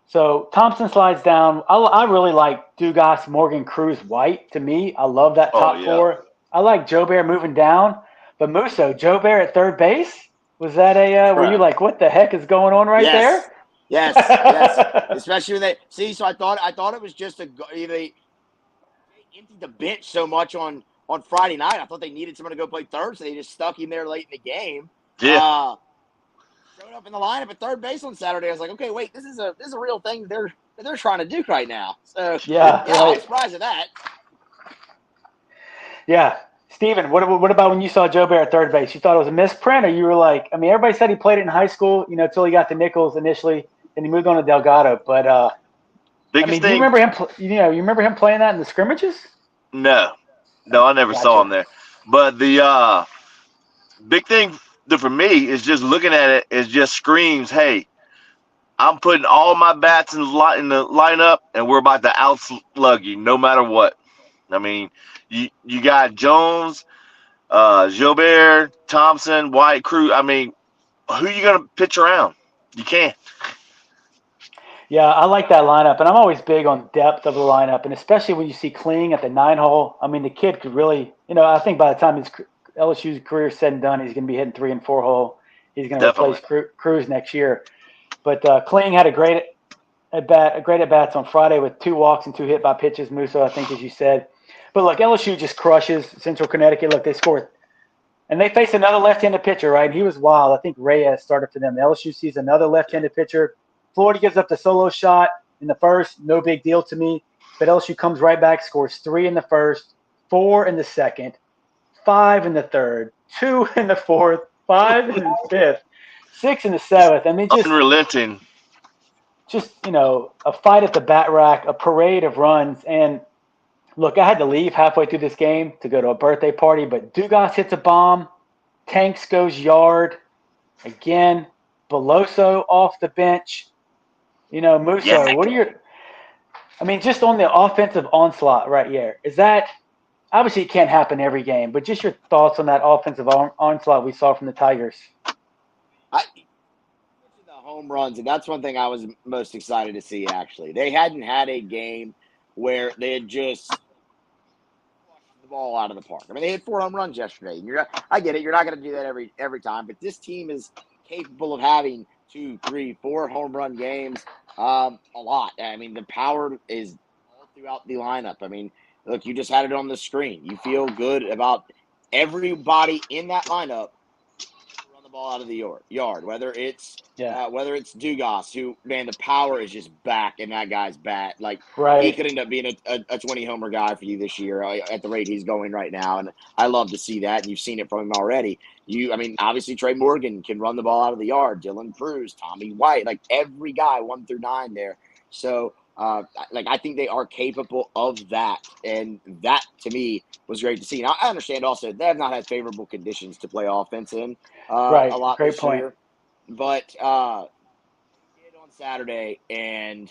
So Thompson slides down. I really like Dugas, Morgan, Cruz, White. To me, I love that top 4. I like Joe Bear moving down. But Musso, Joe Bear at third base? Was that were you like, what the heck is going on there? Yes. Especially when they see. So I thought it was just they emptied the bench so much on Friday night. I thought they needed someone to go play third, so they just stuck him there late in the game. Yeah. Showed up in the lineup at third base on Saturday. I was like, okay, wait, this is a real thing they're trying to do right now. So yeah, right. I was surprised at that. Yeah. Steven, what about when you saw Joe Bear at third base? You thought it was a misprint, or you were like, I mean, everybody said he played it in high school, until he got to Nichols initially, and he moved on to Delgado. But do you remember him? You remember him playing that in the scrimmages? No, I never saw him there. But the big thing for me is just looking at it. It just screams, "Hey, I'm putting all my bats in the lineup, and we're about to outslug you, no matter what." I mean, you got Jones, Gilbert, Thompson, White, Cruz. I mean, who are you going to pitch around? You can't. Yeah, I like that lineup, and I'm always big on depth of the lineup, and especially when you see Kling at the 9-hole. I mean, the kid could really, I think by the time his LSU's career is said and done, he's going to be hitting 3 and 4-hole. He's going to replace Cruz next year. But Kling had a great at bats on Friday with 2 walks and 2 hit by pitches. Musso, I think, as you said. But look, LSU just crushes Central Connecticut. Look, they scored, and they face another left-handed pitcher, right? He was wild. I think Reyes started for them. LSU sees another left-handed pitcher. Florida gives up the solo shot in the first, no big deal to me. But LSU comes right back, scores 3 in the first, 4 in the second, 5 in the third, 2 in the fourth, 5 in the fifth, 6 in the seventh. I mean, just unrelenting. Just, a fight at the bat rack, a parade of runs. And look, I had to leave halfway through this game to go to a birthday party, but Dugas hits a bomb. Tanks goes yard. Again, Beloso off the bench. Musso, what are just on the offensive onslaught right here, is that – obviously it can't happen every game, but just your thoughts on that offensive onslaught we saw from the Tigers. The home runs, and that's one thing I was most excited to see, actually. They hadn't had a game where they had just flushed the ball out of the park. I mean, they had 4 home runs yesterday. And I get it. You're not going to do that every time, but this team is capable of having 2, 3, 4 home run games a lot. I mean, the power is all throughout the lineup. I mean, look, you just had it on the screen. You feel good about everybody in that lineup run the ball out of the yard, whether it's Dugas, who, man, the power is just back in that guy's bat. Like, right. He could end up being a 20-homer guy for you this year at the rate he's going right now, and I love to see that, and you've seen it from him already. Obviously Trey Morgan can run the ball out of the yard, Dylan Cruz, Tommy White, like every guy 1 through 9 there. So, I think they are capable of that, and that, to me, was great to see. Now, I understand also they have not had favorable conditions to play offense in right. a lot Great this point. year. But they did on Saturday, and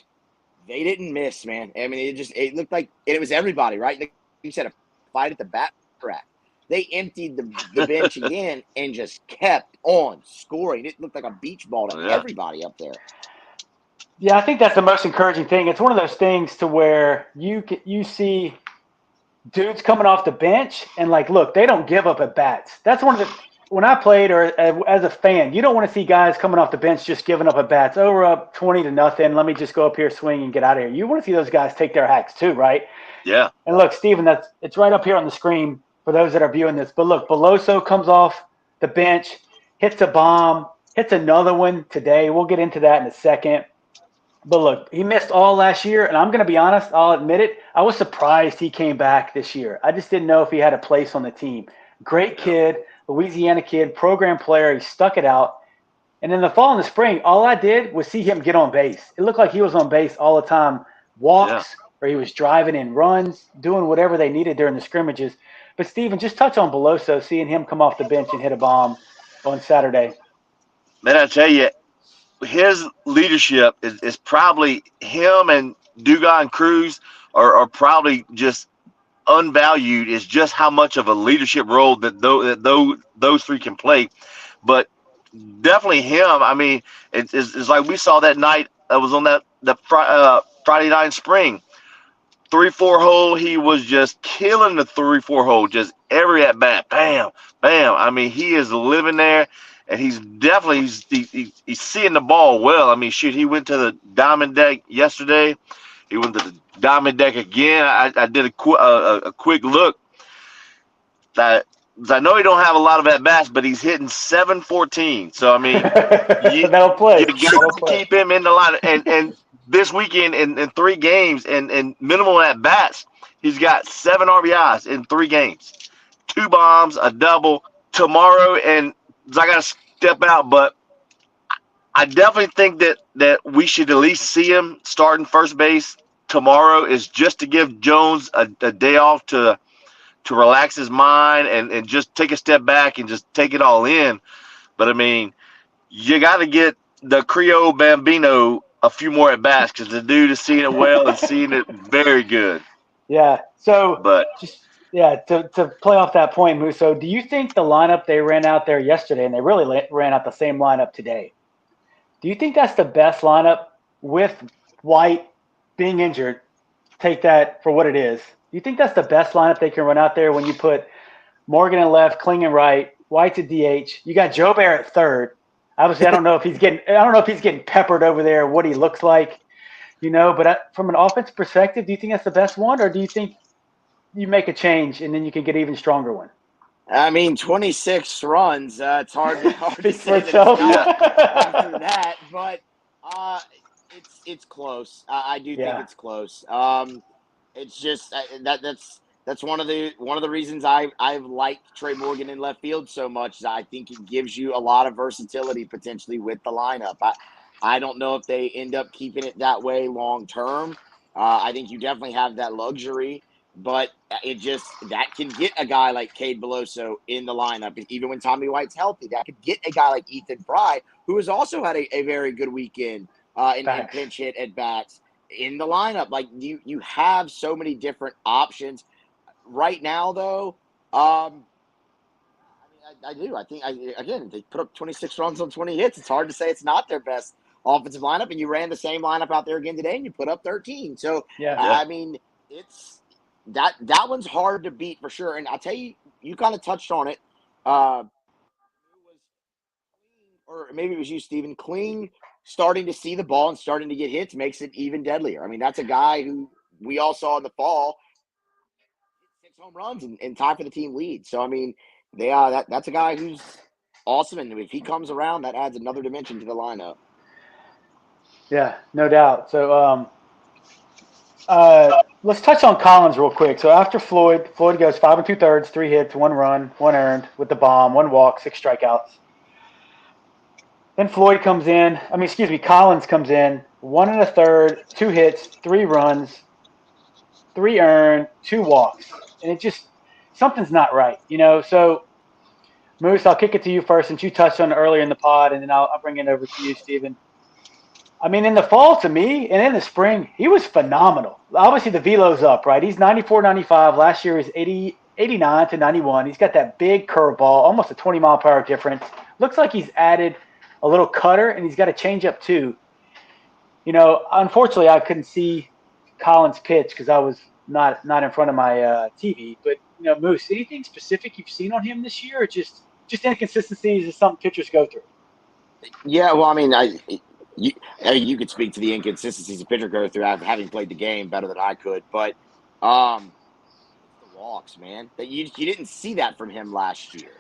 they didn't miss, man. I mean, it looked like it was everybody, right? Like you said, a fight at the bat rack. They emptied the bench again and just kept on scoring. It looked like a beach ball to everybody up there. Yeah, I think that's the most encouraging thing. It's one of those things to where you see dudes coming off the bench and like, look, they don't give up at bats. That's one of the when I played or as a fan, you don't want to see guys coming off the bench just giving up at bats. Oh, we're up 20-0. Let me just go up here, swing, and get out of here. You want to see those guys take their hacks too, right? Yeah. And look, Steven, it's right up here on the screen for those that are viewing this. But look, Beloso comes off the bench, hits a bomb, hits another one today. We'll get into that in a second. But look, he missed all last year, and I'm going to be honest, I'll admit it. I was surprised he came back this year. I just didn't know if he had a place on the team. Great kid, Louisiana kid, program player. He stuck it out. And in the fall and the spring, all I did was see him get on base. It looked like he was on base all the time, walks, or he was driving in runs, doing whatever they needed during the scrimmages. But, Steven, just touch on Beloso, seeing him come off the bench and hit a bomb on Saturday. Man, I tell you, his leadership is probably him and Dugas and Cruz are probably just unvalued is just how much of a leadership role that those three can play. But definitely him. I mean, it's like we saw that night. I was on the Friday night in spring. 3-4 hole. He was just killing the 3-4 hole. Just every at bat, bam, bam. I mean, he is living there, and he's definitely he's seeing the ball well. I mean, shoot, he went to the diamond deck yesterday. He went to the diamond deck again. I did a quick look. I know he don't have a lot of at bats, but he's hitting 714. So I mean, That'll play. You got to keep him in the line. And this weekend in 3 games and minimal at bats, he's got 7 RBIs in 3 games, 2 bombs, a double. Tomorrow, and I got to step out, but I definitely think that we should at least see him starting first base tomorrow, is just to give Jones a day off to relax his mind and just take a step back and just take it all in. But, I mean, you got to get the Creole Bambino a few more at bats because the dude is seeing it well and seeing it very good. Yeah. So, but to play off that point, Musso, do you think the lineup they ran out there yesterday, and they really ran out the same lineup today, do you think that's the best lineup with White being injured? Take that for what it is. Do you think that's the best lineup they can run out there when you put Morgan in left, Kling in right, White's at DH? You got Joe Bear at third. Obviously, I don't know if he's getting peppered over there, what he looks like, But from an offensive perspective, do you think that's the best one, or do you think you make a change and then you can get an even stronger one? I mean, 26 runs. It's hard to say that after that, but it's close. I do think it's close. It's just that's one of the reasons I've liked Trey Morgan in left field so much. Is I think it gives you a lot of versatility potentially with the lineup. I don't know if they end up keeping it that way long term. I think you definitely have that luxury. But that can get a guy like Cade Beloso in the lineup. Even when Tommy White's healthy, that could get a guy like Ethan Fry, who has also had a very good weekend in pinch hit at bats in the lineup. Like you have so many different options right now, though. I do. I think again, they put up 26 runs on 20 hits. It's hard to say it's not their best offensive lineup. And you ran the same lineup out there again today, and you put up 13. So I mean, it's. That one's hard to beat for sure. And I'll tell you, you kind of touched on it. Or maybe it was you, Steven. Kling starting to see the ball and starting to get hits makes it even deadlier. I mean, that's a guy who we all saw in the fall, 6 home runs and tie for the team lead. So, I mean, that's a guy who's awesome. And if he comes around, that adds another dimension to the lineup. Yeah, no doubt. So, let's touch on Collins real quick. So after Floyd goes 5 2/3, 3 hits, 1 run, 1 earned with the bomb, 1 walk, 6 strikeouts. Then Collins comes in, 1 1/3, 2 hits, 3 runs, 3 earned, 2 walks. And it just, something's not right, So, Moose, I'll kick it to you first since you touched on it earlier in the pod, and then I'll bring it over to you, Steven. I mean, in the fall, to me, and in the spring, he was phenomenal. Obviously, the velo's up, right? He's 94, 95. Last year, he's 89 to 91. He's got that big curveball, almost a 20-mile-per-hour difference. Looks like he's added a little cutter, and he's got a changeup, too. Unfortunately, I couldn't see Collins pitch because I was not in front of my TV. But Moose, anything specific you've seen on him this year, or just inconsistencies is something pitchers go through? Yeah, well, I mean, you, you could speak to the inconsistencies a pitcher goes through having played the game better than I could, but it's the walks, man. That you didn't see that from him last year,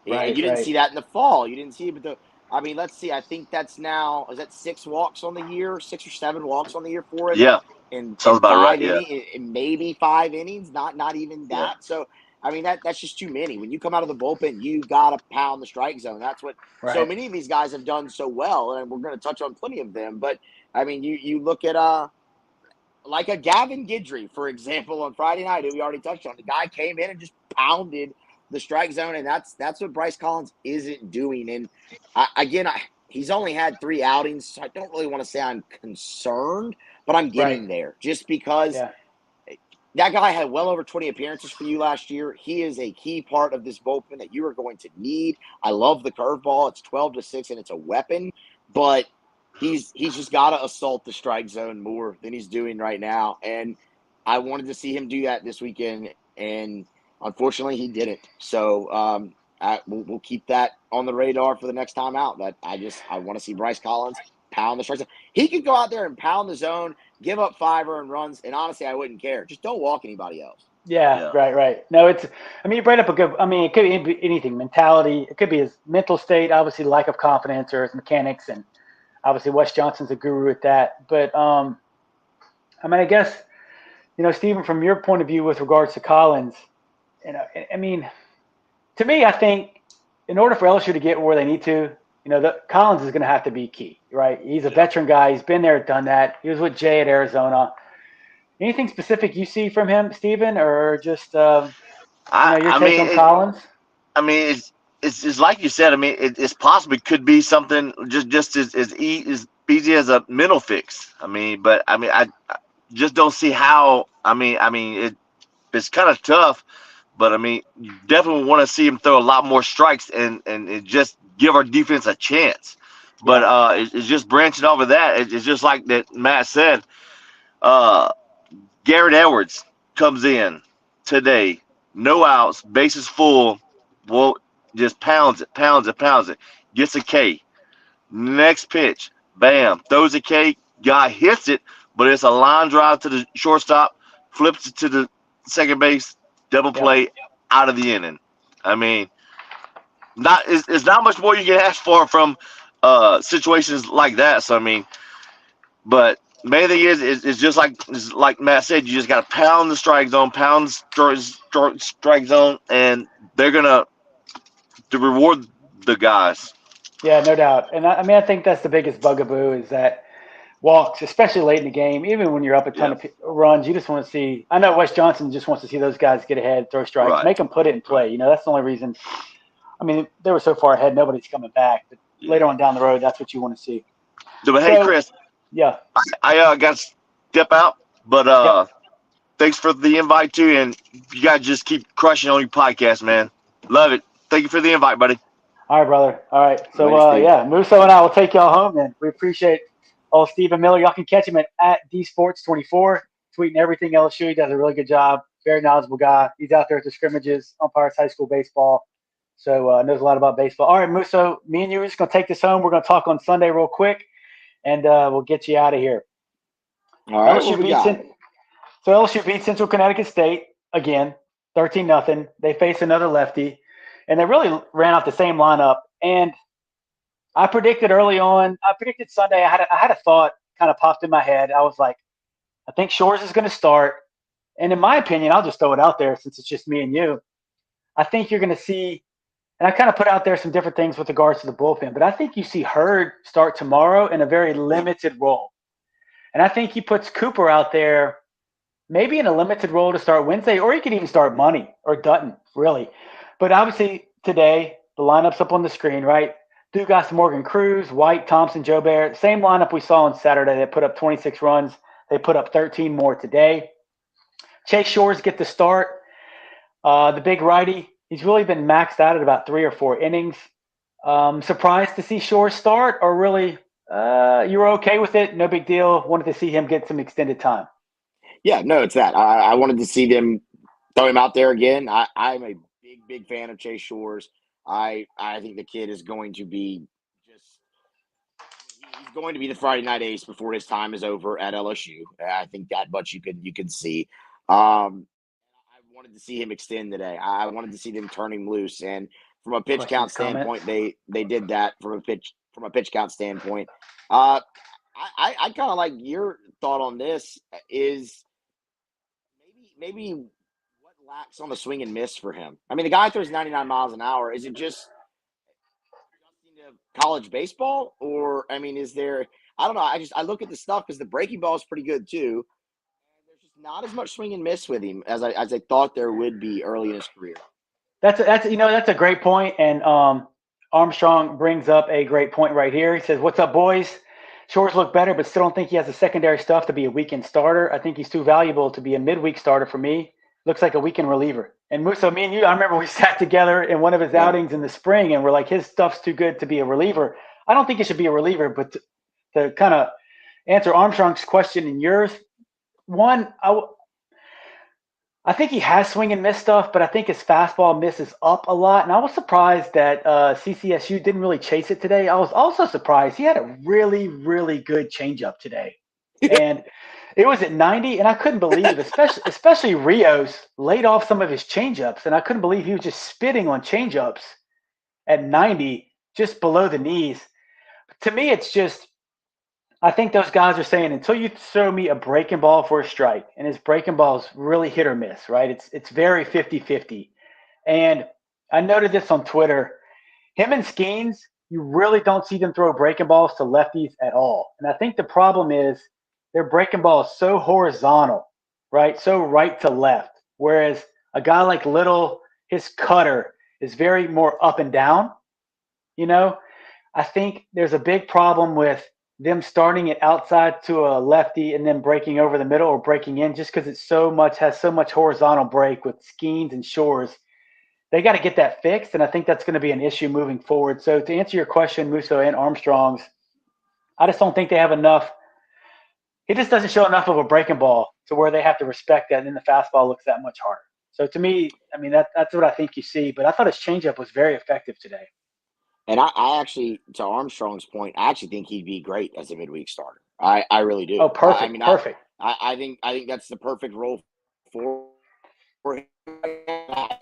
and you didn't Right. see that in the fall. You didn't see it, but I mean, let's see. I think that's now is that 6 walks on the year, 6 or 7 walks on the year for him, Yeah, sounds in about right. five Yeah, innings, in maybe 5 innings, not even yeah, that. So I mean that's just too many. When you come out of the bullpen, you got to pound the strike zone. That's what so Right. many of these guys have done so well, and we're going to touch on plenty of them. But I mean, you look at like a Gavin Guidry, for example, on Friday night, who we already touched on. The guy came in and just pounded the strike zone, and that's what Bryce Collins isn't doing. And he's only had 3 outings, so I don't really want to say I'm concerned, but I'm Right. getting there just because Yeah. that guy had well over 20 appearances for you last year. He is a key part of this bullpen that you are going to need. I love the curveball. It's 12-6, and it's a weapon, but he's just got to assault the strike zone more than he's doing right now. And I wanted to see him do that this weekend, and unfortunately, he didn't. So we'll keep that on the radar for the next time out. That I want to see Bryce Collins pound the strike zone. He could go out there and pound the zone, give up 5 earned runs, and honestly, I wouldn't care. Just don't walk anybody else. Yeah, yeah. right. No, you brought up a good, it could be anything, mentality. It could be his mental state, obviously lack of confidence, or his mechanics. And obviously Wes Johnson's a guru at that. But, I guess, Stephen, from your point of view with regards to Collins, to me, I think in order for LSU to get where they need to, Collins is going to have to be key, right? He's a veteran guy. He's been there, done that. He was with Jay at Arizona. Anything specific you see from him, Stephen, or just your I take mean, on Collins? It's like you said. I mean, it's possibly could be something just as easy as a mental fix. But I just don't see how. It's kind of tough, but you definitely want to see him throw a lot more strikes and just give our defense a chance. But it's just branching over that. It's just like that Matt said. Garrett Edwards comes in today, no outs, bases full. Well, just pounds it, gets a K. Next pitch, bam, throws a K. Guy hits it, but it's a line drive to the shortstop, flips it to the second base, double play, out of the inning. It's not much more you can ask for from situations like that. So but main thing is it's just like Matt said, you just got to pound the strike zone, strike zone, and they're gonna to reward the guys. Yeah, no doubt. And I think that's the biggest bugaboo is that walks, especially late in the game, even when you're up a ton of runs, you just want to see. I know Wes Johnson just wants to see those guys get ahead, throw strikes, Right. make them put it in play. That's the only reason. They were so far ahead, nobody's coming back. But later on down the road, that's what you want to see. But hey, Chris. Yeah. I got to step out, but thanks for the invite too, and you guys just keep crushing on your podcast, man. Love it. Thank you for the invite, buddy. All right, brother. All right. So, Musso and I will take y'all home, and we appreciate old Stephen Miller. Y'all can catch him at DSports24, tweeting everything LSU. He does a really good job. Very knowledgeable guy. He's out there at the scrimmages, umpires high school baseball. So knows a lot about baseball. All right, Musso, me and you are just going to take this home. We're going to talk on Sunday real quick, and we'll get you out of here. All right, LSU beat Central Connecticut State again, 13-0. They face another lefty, and they really ran out the same lineup. And I predicted early on. I predicted Sunday. I had a thought kind of popped in my head. I was like, I think Shores is going to start. And in my opinion, I'll just throw it out there since it's just me and you. I think you're going to see, and I kind of put out there some different things with regards to the bullpen, but I think you see Hurd start tomorrow in a very limited role. And I think he puts Cooper out there maybe in a limited role to start Wednesday, or he could even start Money or Dutton, really. But obviously today, the lineup's up on the screen, right? Dugas, Morgan Cruz, White, Thompson, Joe Bear. Same lineup we saw on Saturday. They put up 26 runs. They put up 13 more today. Chase Shores get the start. The big righty, he's really been maxed out at about 3 or 4 innings. Surprised to see Shores start, or really you were okay with it? No big deal. Wanted to see him get some extended time. Yeah, no, it's that. I wanted to see them throw him out there again. I'm a big fan of Chase Shores. I think the kid is going to be just he's going to be the Friday night ace before his time is over at LSU. I think that much you can see. I wanted to see him extend today. I wanted to see them turn him loose, and from a pitch Questions, count comments? standpoint, they did that from a pitch count standpoint. Uh, I kind of like your thought on this is maybe what lacks on the swing and miss for him. I mean, the guy throws 99 miles an hour. Is it just adjusting to college baseball, or I mean, is there? I don't know. I look at the stuff because the breaking ball is pretty good too. And there's just not as much swing and miss with him as I thought there would be early in his career. That's a great point, and Armstrong brings up a great point right here. He says, "What's up, boys? Shores look better, but still don't think he has the secondary stuff to be a weekend starter. I think he's too valuable to be a midweek starter for me. Looks like a weekend reliever." And Musso, me and you, I remember we sat together in one of his Yeah. outings in the spring, and we're like, his stuff's too good to be a reliever. I don't think it should be a reliever, but to kind of answer Armstrong's question and yours, one, I think he has swing and miss stuff, but I think his fastball misses up a lot. And I was surprised that CCSU didn't really chase it today. I was also surprised he had a really, really good changeup today, and it was at 90. And I couldn't believe, especially Rios laid off some of his changeups, and I couldn't believe he was just spitting on changeups at 90, just below the knees. To me, it's just I think those guys are saying until you throw me a breaking ball for a strike, and his breaking ball is really hit or miss, right? It's very 50-50. And I noted this on Twitter. Him and Skeens, you really don't see them throw breaking balls to lefties at all. And I think the problem is their breaking ball is so horizontal, right? So right to left. Whereas a guy like Little, his cutter is very more up and down, you know? I think there's a big problem with them starting it outside to a lefty and then breaking over the middle or breaking in just because it's has so much horizontal break with Skeens and Shores. They got to get that fixed, and I think that's going to be an issue moving forward. So to answer your question, Musso and Armstrong's, I just don't think they have enough. He just doesn't show enough of a breaking ball to where they have to respect that, and then the fastball looks that much harder. So to me, I mean, that's what I think you see. But I thought his changeup was very effective today. And I actually, to Armstrong's point, I actually think he'd be great as a midweek starter. I really do. Oh, I perfect, mean, perfect. I think that's the perfect role for him. I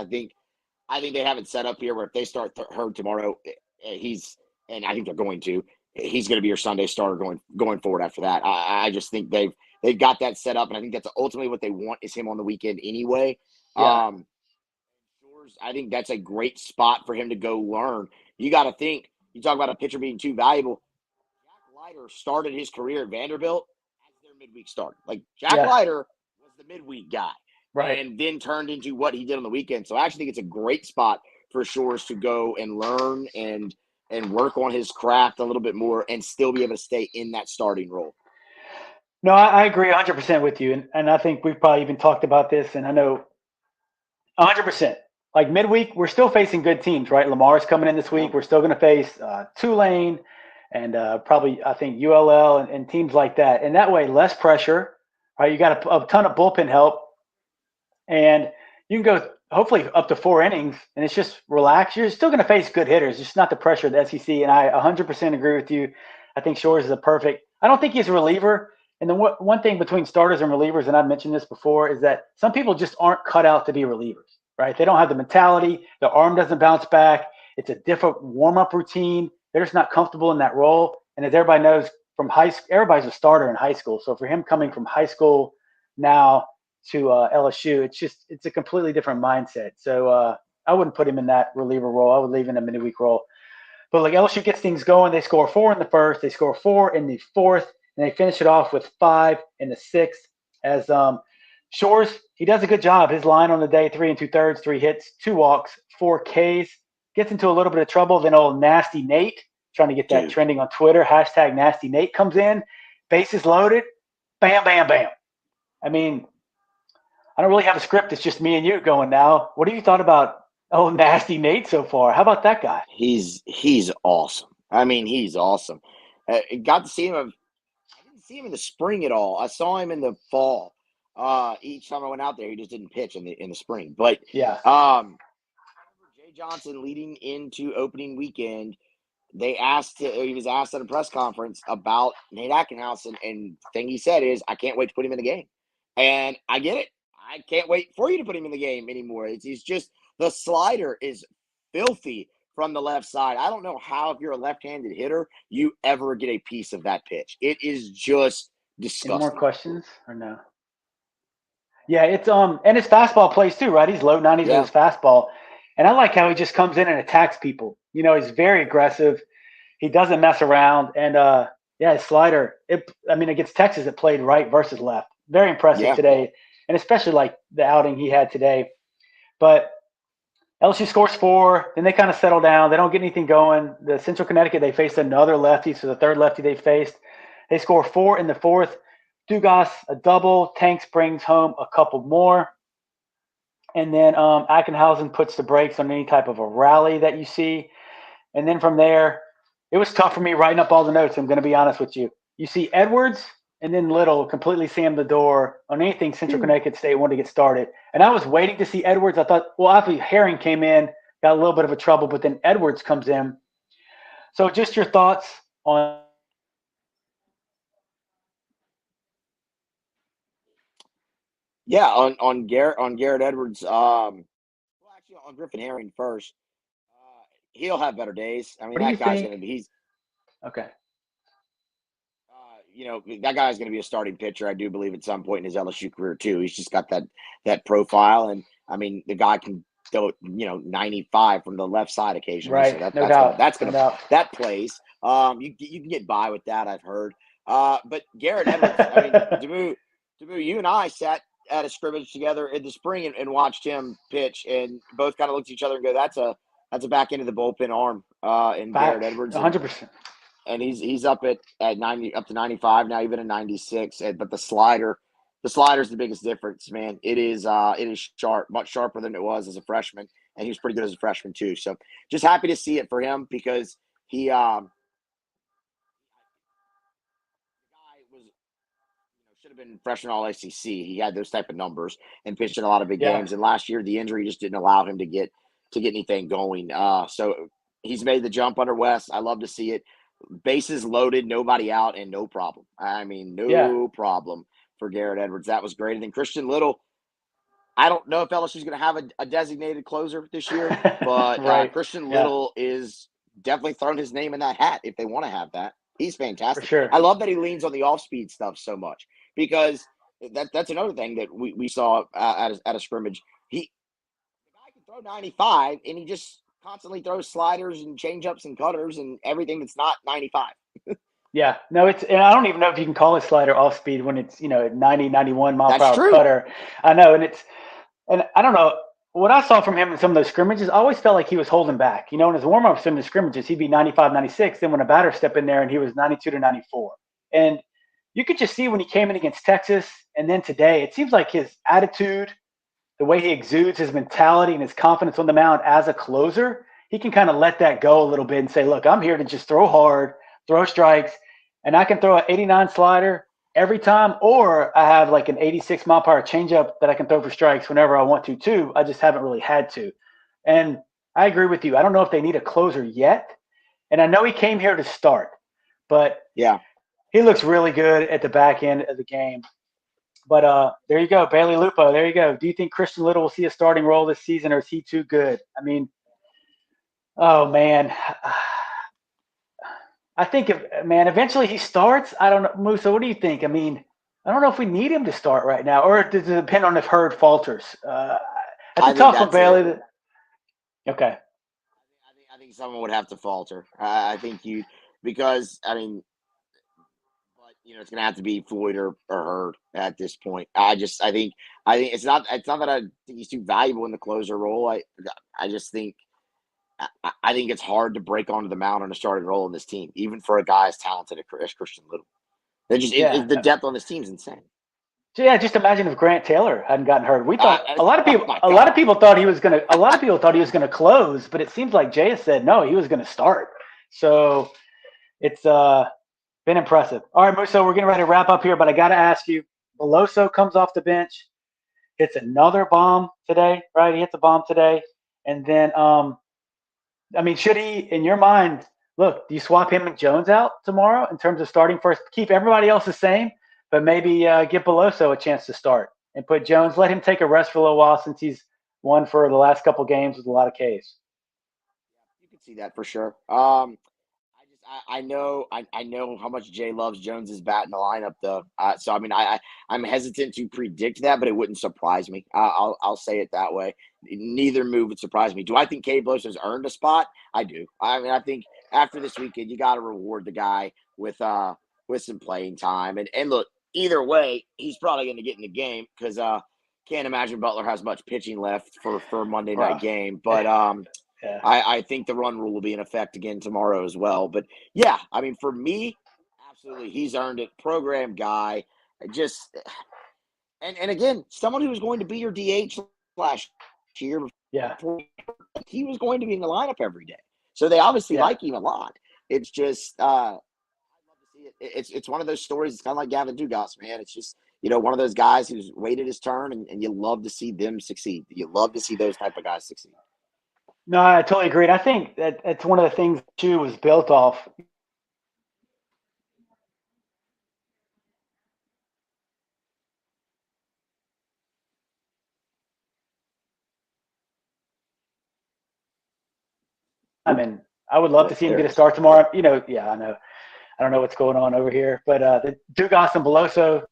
think they have it set up here where if they start Hurd tomorrow, he's and I think they're going to. He's going to be your Sunday starter going forward after that. I just think they've got that set up, and I think that's ultimately what they want is him on the weekend anyway. Yeah. I think that's a great spot for him to go learn. You got to think. You talk about a pitcher being too valuable. Jack Leiter started his career at Vanderbilt as their midweek starter. Like Jack Yeah. Leiter was the midweek guy, Right. and then turned into what he did on the weekend. So I actually think it's a great spot for Shores to go and learn and work on his craft a little bit more and still be able to stay in that starting role. No, I agree 100% with you. And I think we've probably even talked about this. And I know 100%. Like midweek, we're still facing good teams, right? Lamar's coming in this Yeah. week. We're still going to face Tulane and probably, I think, ULL and teams like that. And that way, less pressure, right? You got a ton of bullpen help. And you can go hopefully up to 4 innings, and it's just relax. You're still going to face good hitters, just not the pressure of the SEC. And I 100% agree with you. I think Shores is a perfect. I don't think he's a reliever. And the one thing between starters and relievers, and I've mentioned this before, is that some people just aren't cut out to be relievers, right? They don't have the mentality. The arm doesn't bounce back. It's a different warm-up routine. They're just not comfortable in that role. And as everybody knows, from high school, everybody's a starter in high school. So for him coming from high school now to LSU, it's a completely different mindset. So I wouldn't put him in that reliever role. I would leave him in a midweek role. But like LSU gets things going, they score 4 in the first, they score 4 in the fourth, and they finish it off with 5 in the sixth. As Shores, he does a good job. His line on the day: 3 2/3, 3 hits, 2 walks, 4 Ks. Gets into a little bit of trouble. Then old Nasty Nate, trying to get that trending on Twitter. # Nasty Nate comes in, bases loaded, bam, bam, bam. I mean, I don't really have a script. It's just me and you going now. What have you thought about Nasty Nate so far? How about that guy? He's awesome. I mean, he's awesome. Got to see him. I didn't see him in the spring at all. I saw him in the fall. Each time I went out there, he just didn't pitch in the spring. But Yeah. Jay Johnson leading into opening weekend, he was asked at a press conference about Nate Ackenhouse, and the thing he said is, I can't wait to put him in the game. And I get it. I can't wait for you to put him in the game anymore. He's just, the slider is filthy from the left side. I don't know how, if you're a left-handed hitter, you ever get a piece of that pitch. It is just disgusting. Any more questions or no? Yeah, it's and his fastball plays too, right? He's low 90s with his fastball. And I like how he just comes in and attacks people. He's very aggressive. He doesn't mess around. And his slider, against Texas, it played right versus left. Very impressive today. And especially like the outing he had today. But LSU scores 4, then they kind of settle down. They don't get anything going. The Central Connecticut, they faced another lefty, so the third lefty they faced. They score 4 in the 4th. Dugas, a double. Tanks brings home a couple more. And then Ackenhausen puts the brakes on any type of a rally that you see. And then from there, it was tough for me writing up all the notes. I'm going to be honest with you. You see Edwards and then Little completely slammed the door on anything Central Connecticut State wanted to get started. And I was waiting to see Edwards. I thought, well, obviously Herring came in, got a little bit of a trouble, but then Edwards comes in. So just your thoughts on – Yeah, on Garrett Edwards. Actually, on Griffin Herring first. He'll have better days. I mean, that guy's going to be. He's okay. That guy's going to be a starting pitcher, I do believe, at some point in his LSU career too. He's just got that profile, and I mean, the guy can throw 95 from the left side occasionally. Right, So no doubt. That plays. You can get by with that, I've heard. But Garrett Edwards, I mean, Damu, you and I sat at a scrimmage together in the spring and watched him pitch, and both kind of looked at each other and go, "That's a back end of the bullpen arm." In Garrett Edwards, 100%. And he's up at 90, up to 95 now, even at 96. But the slider's the biggest difference, man. It is sharp, much sharper than it was as a freshman, and he was pretty good as a freshman too. So just happy to see it for him, because he should have been freshman all SEC. He had those type of numbers and pitched in a lot of big games. And last year, the injury just didn't allow him to get anything going. So he's made the jump under West. I love to see it. Bases loaded, nobody out, and no problem. I mean, no problem for Garrett Edwards. That was great. And then Christian Little, I don't know if LSU is going to have a designated closer this year, but Christian Little is definitely throwing his name in that hat if they want to have that. He's fantastic. For sure. I love that he leans on the off-speed stuff so much, because that's another thing that we saw at a scrimmage. The guy can throw 95, and he just constantly throws sliders and changeups and cutters and everything that's not 95. Yeah, no, and I don't even know if you can call a slider off speed when it's, 90, 91 mile per hour cutter. I know. And I don't know what I saw from him in some of those scrimmages. I always felt like he was holding back, in his warm-ups in the scrimmages, he'd be 95, 96. Then when a batter stepped in there and he was 92 to 94. And you could just see when he came in against Texas and then today, it seems like his attitude, the way he exudes his mentality and his confidence on the mound as a closer, he can kind of let that go a little bit and say, look, I'm here to just throw hard, throw strikes, and I can throw an 89 slider every time, or I have like an 86 mile per hour changeup that I can throw for strikes whenever I want to too. I just haven't really had to. And I agree with you. I don't know if they need a closer yet. And I know he came here to start, but he looks really good at the back end of the game. But there you go, Bailey Lupo. There you go. Do you think Christian Little will see a starting role this season, or is he too good? I mean, oh man, I think eventually he starts. I don't know, Musa. What do you think? I mean, I don't know if we need him to start right now, or does it depend on if Hurd falters? That's a tough one, Bailey. Okay. I think someone would have to falter. I think because I mean. It's going to have to be Floyd or Hurd at this point. I think it's not that I think he's too valuable in the closer role. I just think it's hard to break onto the mound on a starting role in this team, even for a guy as talented as Christian Little. The depth on this team is insane. Yeah, just imagine if Grant Taylor hadn't gotten hurt. We thought a lot of people thought he was going to close, but it seems like Jay has said no, he was going to start. So it's Been impressive. All right, Musso, we're getting ready to wrap up here, but I got to ask you, Beloso comes off the bench, hits another bomb today, right? He hits a bomb today. And then, I mean, should he, in your mind, look, do you swap him and Jones out tomorrow in terms of starting first? Keep everybody else the same, but maybe give Beloso a chance to start and put Jones, let him take a rest for a little while since he's won for the last couple games with a lot of Ks. You can see that for sure. I know how much Jay loves Jones's bat in the lineup, though. So I mean, I'm hesitant to predict that, but it wouldn't surprise me. I'll say it that way. Neither move would surprise me. Do I think Cade Blows has earned a spot? I do. I mean, I think after this weekend, you got to reward the guy with some playing time. And look, either way, he's probably going to get in the game because can't imagine Butler has much pitching left for a Monday night game. But Yeah. I think the run rule will be in effect again tomorrow as well. But yeah, I mean, for me, absolutely, he's earned it. Program guy, just and again, someone who was going to be your DH last year. Yeah. He was going to be in the lineup every day, so they obviously like him a lot. It's just I'd love to see it. It's one of those stories. It's kind of like Gavin Dugas, man. It's just one of those guys who's waited his turn, and you love to see them succeed. You love to see those type of guys succeed. No, I totally agree. And I think that it's one of the things too was built off. I mean, I would love to see him get a start tomorrow. I know. I don't know what's going on over here, but the Dugas and Beloso.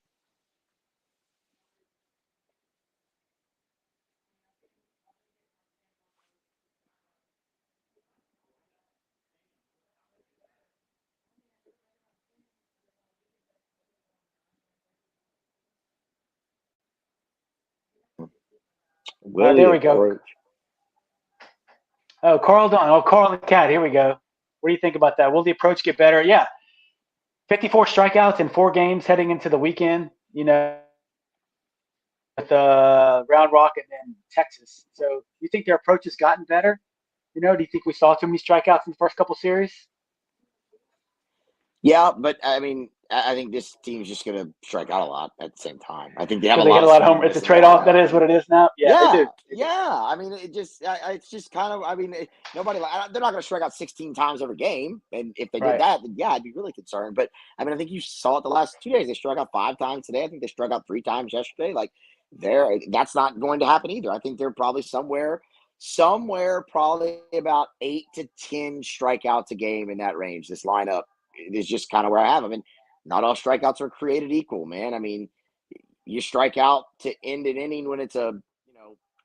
There we go. Oh, Carl Dunn. Oh, Carl and Cat. Here we go. What do you think about that? Will the approach get better? Yeah. 54 strikeouts in 4 games heading into the weekend, with Round Rock and then Texas. So you think their approach has gotten better? Do you think we saw too many strikeouts in the first couple series? Yeah, but I mean, I think this team's just going to strike out a lot at the same time. I think they have a They lot hit a lot of home. It's a trade-off. That is what it is now. Yeah, they do. Yeah. I mean, it's just kind of. I mean, they're not going to strike out 16 times every game. And if they did that, then yeah, I'd be really concerned. But I mean, I think you saw it the last 2 days. They struck out 5 times today. I think they struck out 3 times yesterday. Like, that's not going to happen either. I think they're probably somewhere probably about 8 to 10 strikeouts a game in that range. This lineup is just kind of where I have them. And not all strikeouts are created equal, man. I mean, you strike out to end an inning when it's a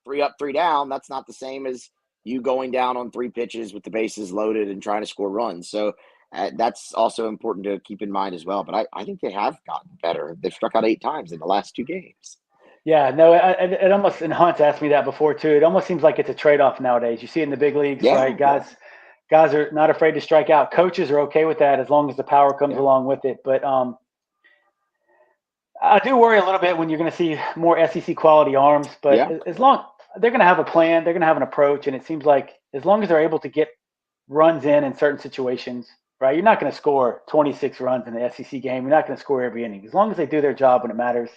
3 up, 3 down. That's not the same as you going down on 3 pitches with the bases loaded and trying to score runs. So that's also important to keep in mind as well. But I think they have gotten better. They've struck out 8 times in the last 2 games. Yeah, no, it almost, and Hunt's asked me that before too. It almost seems like it's a trade-off nowadays. You see it in the big leagues, right? Guys are not afraid to strike out. Coaches are okay with that as long as the power comes along with it. But I do worry a little bit when you're going to see more SEC quality arms. But as long they're going to have a plan, they're going to have an approach, and it seems like as long as they're able to get runs in certain situations, right? You're not going to score 26 runs in the SEC game. You're not going to score every inning. As long as they do their job when it matters,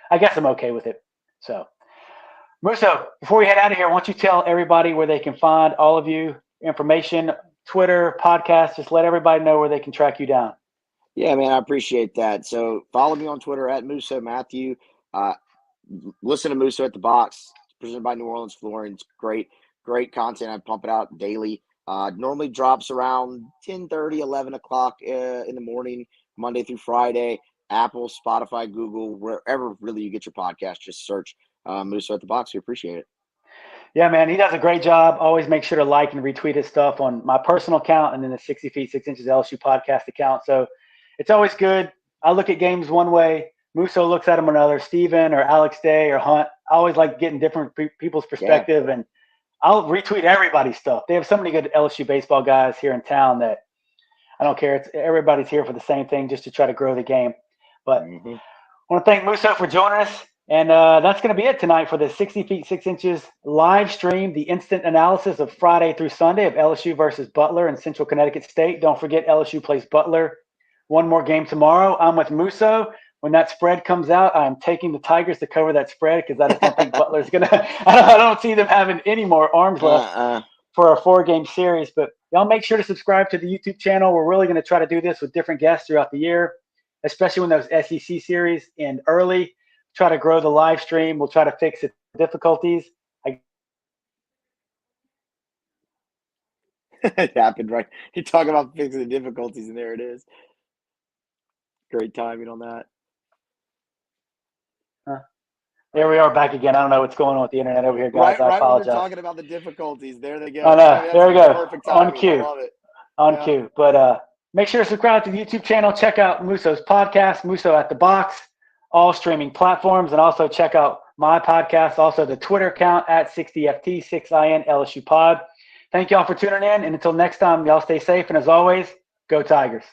I guess I'm okay with it. So, Musso, before we head out of here, why don't you tell everybody where they can find all of you, information, Twitter, podcast, just let everybody know where they can track you down. Yeah, man, I appreciate that. So follow me on Twitter at Musso Matthew. Listen to Musso at the Box, presented by New Orleans Flooring. Great content. I pump it out daily. Normally drops around 10:30, 11 o'clock in the morning, Monday through Friday. Apple, Spotify, Google, wherever really you get your podcast, just search Musso at the Box. We appreciate it. Yeah, man, he does a great job. Always make sure to like and retweet his stuff on my personal account and then the 60 Feet 6 Inches LSU podcast account. So it's always good. I look at games one way. Musso looks at them another. Steven or Alex Day or Hunt. I always like getting different people's perspective, and I'll retweet everybody's stuff. They have so many good LSU baseball guys here in town that I don't care. Everybody's here for the same thing, just to try to grow the game. But I want to thank Musso for joining us. And that's going to be it tonight for the 60 Feet 6 Inches live stream, the instant analysis of Friday through Sunday of LSU versus Butler in Central Connecticut State. Don't forget LSU plays Butler one more game tomorrow. I'm with Musso. When that spread comes out, I'm taking the Tigers to cover that spread because I just don't think Butler's going to – I don't see them having any more arms left for a 4-game series. But y'all make sure to subscribe to the YouTube channel. We're really going to try to do this with different guests throughout the year, especially when those SEC series end early. Try to grow the live stream. We'll try to fix the difficulties. It happened, right? You talk about fixing the difficulties, and there it is. Great timing on that. There we are back again. I don't know what's going on with the internet over here, guys. I Right apologize. when they're talking about the difficulties, there they go. Oh, no. There we go. Perfect timing. On cue. I love it. On cue. But make sure to subscribe to the YouTube channel. Check out Musso's podcast, Musso at the Box, all streaming platforms, and also check out my podcast, also the Twitter account at 60FT, 6IN LSU Pod. Thank y'all for tuning in, and until next time, y'all stay safe, and as always, go Tigers.